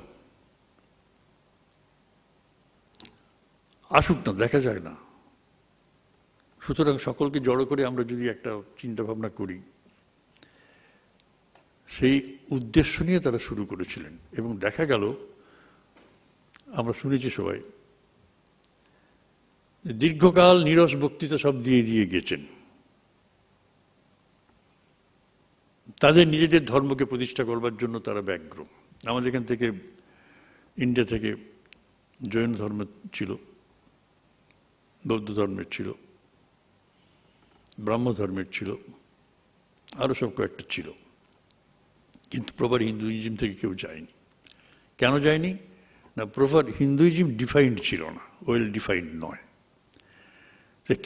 আসুক না, দেখা যায় না। সুতরাং সকলকে জড়ো করে আমরা যদি একটা চিন্তা ভাবনা করি, সেই উদ্দেশ্য নিয়ে তারা শুরু করেছিলেন। এবং দেখা গেল, আমরা শুনেছি সবাই, দীর্ঘকাল নীরস বক্তৃতা সব দিয়ে দিয়ে গেছেন। তাদের নিজেদের ধর্মকে প্রতিষ্ঠা করবার জন্য তারা ব্যগ্র। আমাদের এখান থেকে, ইন্ডিয়া থেকে জৈন ধর্ম ছিল, বৌদ্ধ ধর্মের ছিল, ব্রাহ্ম ধর্মের ছিল, আরও সব কয়েকটা ছিল, কিন্তু প্রপার হিন্দুইজম থেকে কেউ যায়নি। কেন যায়নি? না, প্রপার হিন্দুইজম ডিফাইন্ড ছিল না, ওয়েল ডিফাইন্ড নয়।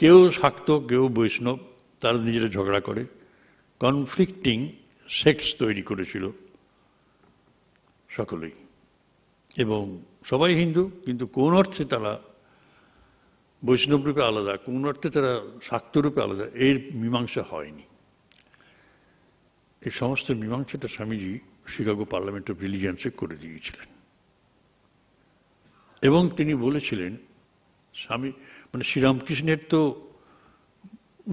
কেউ শাক্ত, কেউ বৈষ্ণব, তারা নিজেরা ঝগড়া করে কনফ্লিক্টিং সেক্টস তৈরি করেছিল সকলেই, এবং সবাই হিন্দু, কিন্তু কোন অর্থে তারা বৈষ্ণব রূপে আলাদা, কোন অর্থে তারা শাক্ত রূপে আলাদা, এর মীমাংসা হয়নি। এই সমস্ত মীমাংসাটা স্বামীজি শিকাগো পার্লামেন্ট অফ রিলিজিয়ান্সে করে দিয়েছিলেন। এবং তিনি বলেছিলেন, স্বামী মানে শ্রীরামকৃষ্ণের তো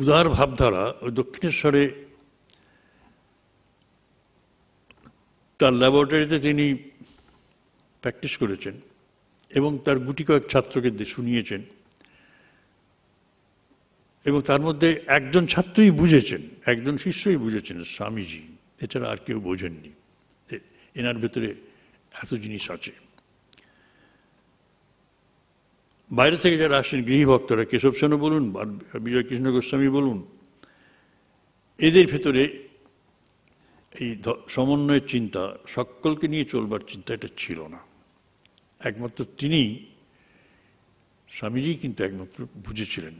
উদার ভাবধারা, ওই দক্ষিণেশ্বরে তার ল্যাবরেটরিতে তিনি প্র্যাকটিস করেছেন এবং তার গুটি কয়েক ছাত্রকে শুনিয়েছেন, এবং তার মধ্যে একজন ছাত্রই বুঝেছেন, একজন শিষ্যই বুঝেছেন, স্বামীজি, এছাড়া আর কেউ বোঝেননি এনার ভেতরে এত জিনিস আছে। বাইরে থেকে যারা আসেন, গৃহী ভক্তরা, কেশব সেনও বলুন, বিজয় কৃষ্ণ গোস্বামী বলুন, এদের ভেতরে এই সমন্বয়ের চিন্তা, সকলকে নিয়ে চলবার চিন্তা, এটা ছিল না। একমাত্র তিনি, স্বামীজি কিন্তু একমাত্র বুঝেছিলেন,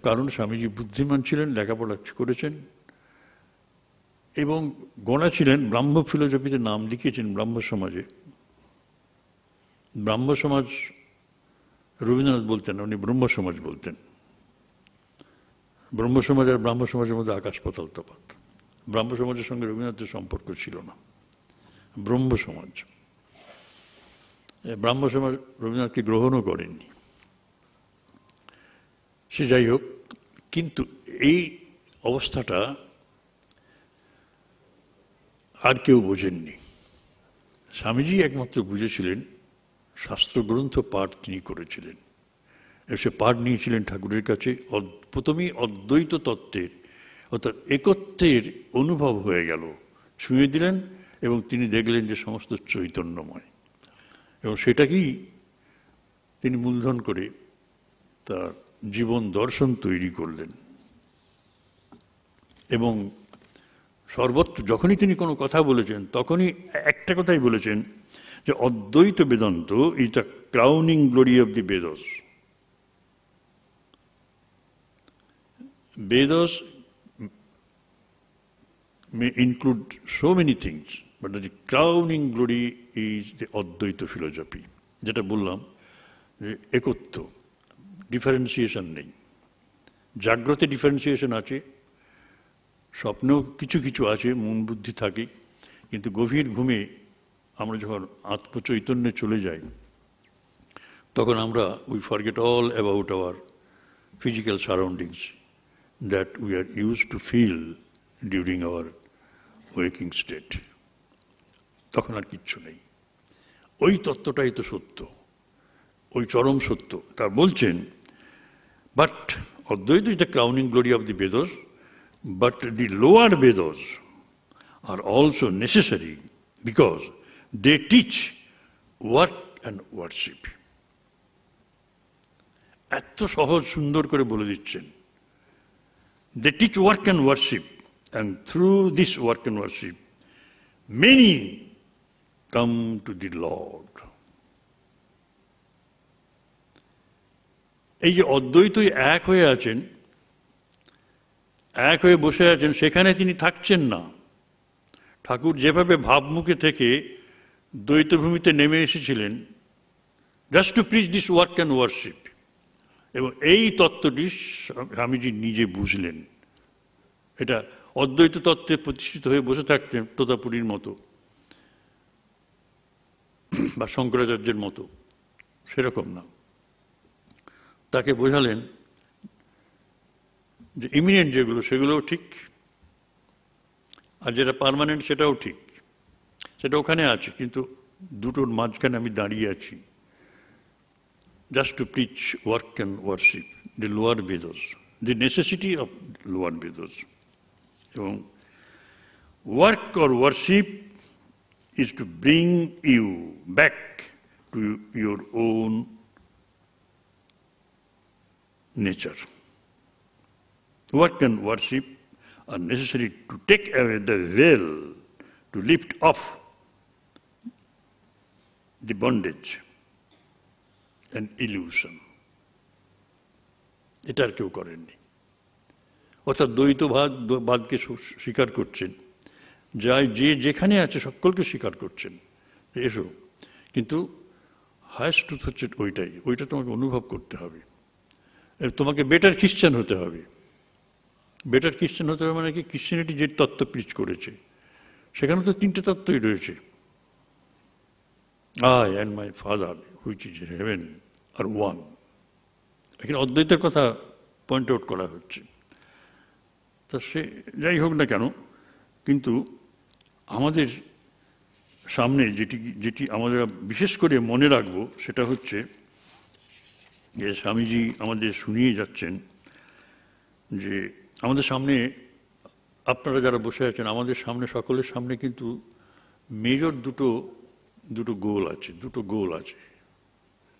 কারণ স্বামীজি বুদ্ধিমান ছিলেন, লেখাপড়া করেছেন এবং গোনা ছিলেন। ব্রাহ্ম ফিলোসফিতে নাম লিখেছেন ব্রাহ্ম সমাজে। ব্রাহ্ম সমাজ রবীন্দ্রনাথ বলতেন, উনি ব্রহ্ম সমাজ বলতেন। ব্রহ্ম সমাজ আর ব্রাহ্ম সমাজের মধ্যে আকাশ পাতাল তফাৎ। ব্রাহ্ম সমাজের সঙ্গে রবীন্দ্রনাথের সম্পর্ক ছিল না, ব্রহ্ম সমাজ। ব্রাহ্ম সমাজ রবীন্দ্রনাথকে গ্রহণও করেননি। সে যাই হোক, কিন্তু এই অবস্থাটা আর কেউ বোঝেননি। স্বামীজি একমাত্র বুঝেছিলেন। শাস্ত্রগ্রন্থ পাঠ তিনি করেছিলেন, সে পাঠ নিয়েছিলেন ঠাকুরের কাছে। প্রথমেই অদ্বৈত তত্ত্বের, অর্থাৎ একত্বের অনুভব হয়ে গেল, ছুঁয়ে দিলেন এবং তিনি দেখলেন যে সমস্ত চৈতন্যময়, এবং সেটাকেই তিনি মূলধন করে তার জীবন দর্শন তৈরি করলেন। এবং সর্বত্র যখনই তিনি কোনো কথা বলেছেন, তখনই একটা কথাই বলেছেন যে অদ্বৈত Vedanta is the crowning glory of the Vedas. Vedas may include so many things, but the crowning glory is the Advaita philosophy. যেটা বললাম যে একত্ব, ডিফারেন্সিয়েশন নেই। জাগ্রতে ডিফারেন্সিয়েশন আছে, স্বপ্নেও কিছু কিছু আছে, মন বুদ্ধি থাকে, কিন্তু গভীর ঘুমে আমরা যখন আত্মচৈতন্যে চলে যাই তখন আমরা we forget all about our physical surroundings that we are used to feel during our waking state. তখন আর কিচ্ছু নেই। ওই তত্ত্বটাই তো সত্য, ওই চরম সত্য। তার বলছেন, বাট অদ্বৈত is the crowning glory of the Vedas, but the lower Vedas are also necessary because they teach work and worship. এত সহজ সুন্দর করে বলে দিচ্ছেন। They teach work and worship, and through this work and worship, many come to the Lord. এই যে অদ্বৈতই এক হয়ে আছেন, এক হয়ে বসে আছেন, সেখানে তিনি থাকছেন না। ঠাকুর যেভাবে ভাবমুখে থেকে দ্বৈতভূমিতে নেমে এসেছিলেন, just two preach this work and worship, এবং এই তত্ত্বটি স্বামীজি নিজে বুঝলেন। এটা অদ্বৈত তত্ত্বে প্রতিষ্ঠিত হয়ে বসে থাকতেন তোতাপুরীর মতো বা শঙ্করাচার্যের মতো, সেরকম না। তাকে বোঝালেন যে ইমিনেন্ট যেগুলো সেগুলোও ঠিক, আর যেটা পার্মানেন্ট সেটাও ঠিক, সেটা ওখানে আছে, কিন্তু দুটোর মাঝখানে আমি দাঁড়িয়ে আছি। Just to preach work and worship, the lower Vedas, the necessity of lower Vedas. So, work or worship is to bring you back to your own nature. Work and worship are necessary to take away the veil, to lift off the bondage and illusion. এটা আর কেউ করেননি। অর্থাৎ দ্বৈতবাদকে স্বীকার করছেন, যাই যে যেখানে আছে সকলকে স্বীকার করছেন, এসো, কিন্তু হায়েস্ট ট্রুথ হচ্ছে ওইটাই, ওইটা তোমাকে অনুভব করতে হবে। তোমাকে বেটার খ্রিশ্চান হতে হবে। বেটার খ্রিশ্চান হতে হবে মানে কি, খ্রিশ্চানিটি যে তত্ত্ব প্রিচ করেছে সেখানে তো তিনটে তত্ত্বই রয়েছে। I and my Father which is in heaven are one. এখানে অদ্বৈতের কথা পয়েন্ট আউট করা হচ্ছে। তা সে যাই হোক না কেন, কিন্তু আমাদের সামনে যেটি আমাদের বিশেষ করে মনে রাখবো সেটা হচ্ছে যে স্বামীজি আমাদের শুনিয়ে যাচ্ছেন যে আমাদের সামনে, আপনারা যারা বসে আছেন, আমাদের সামনে, সকলের সামনে কিন্তু মেজর দুটো গোল আছে।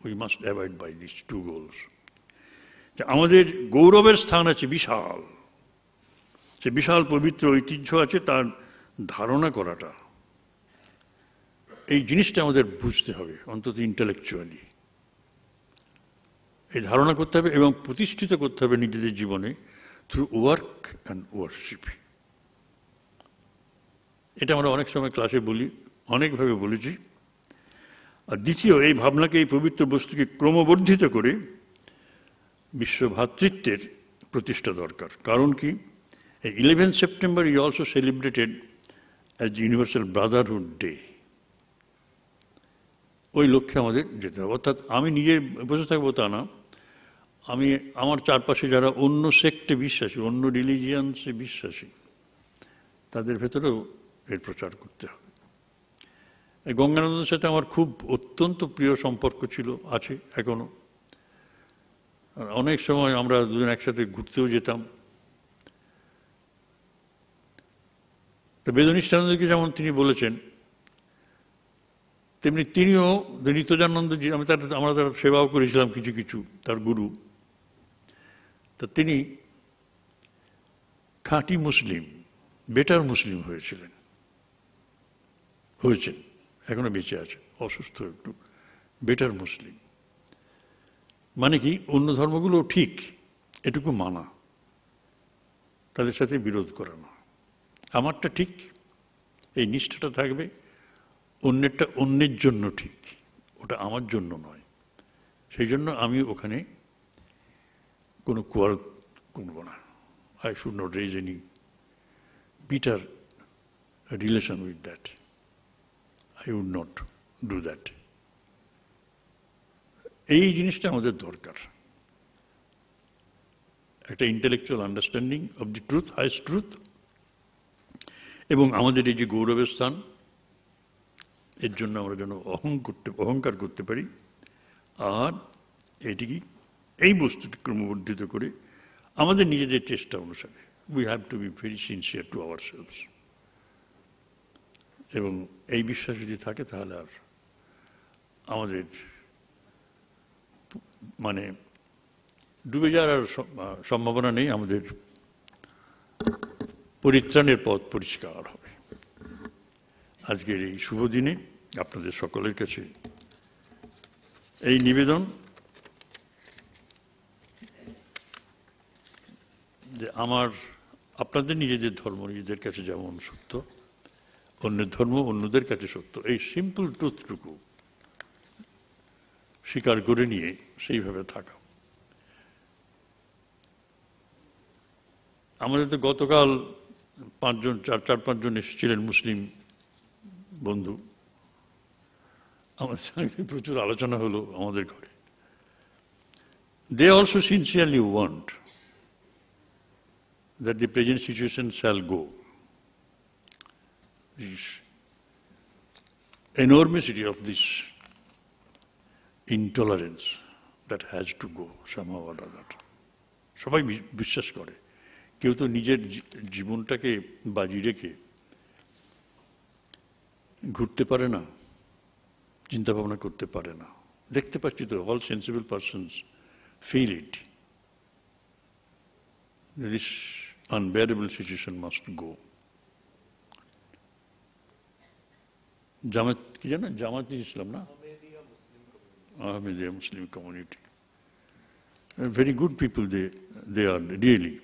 We must abide by these two goals. আমাদের গৌরবের স্থান আছে বিশাল, সে বিশাল পবিত্র ঐতিহ্য আছে, তার ধারণা করাটা, এই জিনিসটা আমাদের বুঝতে হবে, অন্তত ইন্টেলেকচুয়ালি এই ধারণা করতে হবে এবং প্রতিষ্ঠিত করতে হবে নিজেদের জীবনে থ্রু ওয়ার্ক অ্যান্ড ওয়ার্শিপ। এটা আমরা অনেক সময় ক্লাসে বলি, অনেকভাবে বলেছি। আর দ্বিতীয়, এই ভাবনাকে, এই পবিত্র বস্তুকে ক্রমবর্ধিত করে বিশ্ব ভ্রাতৃত্বের প্রতিষ্ঠা দরকার। কারণ কি, 11 September is also celebrated as universal Brotherhood day. ওই লক্ষ্যে আমাদের যেতে হবে। অর্থাৎ আমি নিজে বসে থাকবো তা না, আমি আমার চারপাশে যারা অন্য সেক্টে বিশ্বাসী, অন্য রিলিজিয়ান্সে বিশ্বাসী, তাদের ভেতরেও এর প্রচার করতে হবে। গঙ্গানন্দের সাথে আমার খুব অত্যন্ত প্রিয় সম্পর্ক ছিল, আছে এখনো। অনেক সময় আমরা দুজন একসাথে ঘুরতেও যেতাম। তো বেদনিষ্ঠানন্দকে যেমন তিনি বলেছেন, তেমনি তিনিও নিত্যানন্দজি, আমরা তার সেবাও করেছিলাম কিছু, তার গুরু। তা তিনি খাঁটি মুসলিম, বেটার মুসলিম হয়েছেন। এখনো বেঁচে আছে, অসুস্থ, একটু বেটার মুসলিম। মানে কি, অন্য ধর্মগুলো ঠিক, এটুকু মানা, তাদের সাথে বিরোধ করা না। আমারটা ঠিক, এই নিষ্ঠাটা থাকবে, অন্যেরটা অন্যের জন্য ঠিক, ওটা আমার জন্য নয়। সেই জন্য আমি ওখানে কোনো কোয়ার করব না। I should not raise any bitter relation with that. I would not do that. এই জিনিসটা আমাদের দরকার, একটা intellectual understanding of the truth, highest truth, এবং আমাদের এই যে গৌরবের স্থান, এর জন্য আমরা যেন অহংকার করতে পারি। আর এটিকে, এই বস্তুকে ক্রমবর্ধিত করে আমাদের নিজেদের চেষ্টা অনুসারে, we have to be very sincere to our selves. এবং এই বিশ্বাস যদি থাকে তাহলে আর আমাদের মানে ডুবে যাওয়ার আর সম্ভাবনা নেই, আমাদের পরিত্রাণের পথ পরিষ্কার হবে। আজকের এই শুভ দিনে আপনাদের সকলের কাছে এই নিবেদন যে আপনাদের নিজেদের ধর্ম নিজেদের কাছে যেমন সত্য, অন্যের ধর্ম অন্যদের কাছে সত্য, এই সিম্পল ট্রুথটুকু স্বীকার করে নিয়ে সেইভাবে থাকা। আমাদের তো গতকাল চার পাঁচজন এসেছিলেন মুসলিম বন্ধু, আমাদের সঙ্গে প্রচুর আলোচনা হলো আমাদের ঘরে। They also sincerely want that the present situation shall go. This enormity of this intolerance that has to go somehow or other. সবাই বিশ্বাস করে, কেউ তো নিজের জীবনটাকে বাজি রেখে ঘুরতে পারে না, চিন্তা ভাবনা করতে পারে না। দেখতে পাচ্ছি তো, all sensible persons feel it. This unbearable situation must go. Jamaat কি জানো, জামাত ইসলাম না, Ahmadiyya Muslim community, very good people they are really.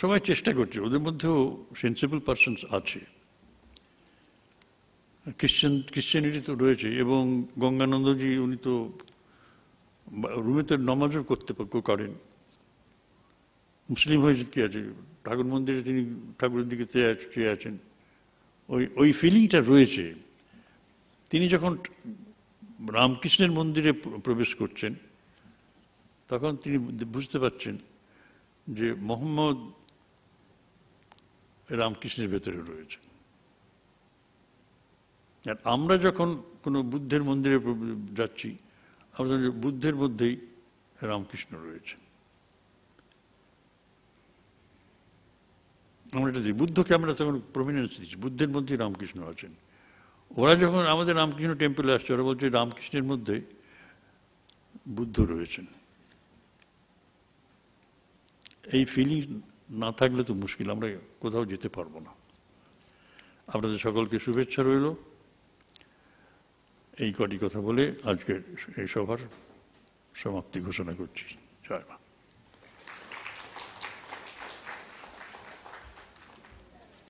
সবাই চেষ্টা করছে, ওদের মধ্যেও সেন্সিবল পারসনস আছে, ক্রিশ্চিয়ানিটি তো রয়েছে। এবং গঙ্গানন্দজি, উনি তো রুমেতে নমাজও করেন, মুসলিম হয়েছে, কি আছে, ঠাকুর মন্দিরে তিনি ঠাকুরের দিকে চেয়ে আছেন, ওই ফিলিংটা রয়েছে। তিনি যখন রামকৃষ্ণের মন্দিরে প্রবেশ করছেন, তখন তিনি বুঝতে পারছেন যে মোহাম্মদ রামকৃষ্ণের ভেতরে রয়েছে। আর আমরা যখন কোনো বুদ্ধের মন্দিরে যাচ্ছি, আমরা বুদ্ধের মধ্যেই রামকৃষ্ণ রয়েছে। আমরা এটা দিই, বুদ্ধকে আমরা তখন প্রমিনেন্স দিচ্ছি, বুদ্ধের মধ্যেই রামকৃষ্ণ আছেন। ওরা যখন আমাদের রামকৃষ্ণ টেম্পলে আসছে, ওরা বলছে রামকৃষ্ণের মধ্যে বুদ্ধ রয়েছেন। এই ফিলিং না থাকলে তো মুশকিল, আমরা কোথাও যেতে পারবো না। আপনাদের সকলকে শুভেচ্ছা রইল। এই কটি কথা বলে আজকের এই সভার সমাপ্তি ঘোষণা করছি। জয় মা।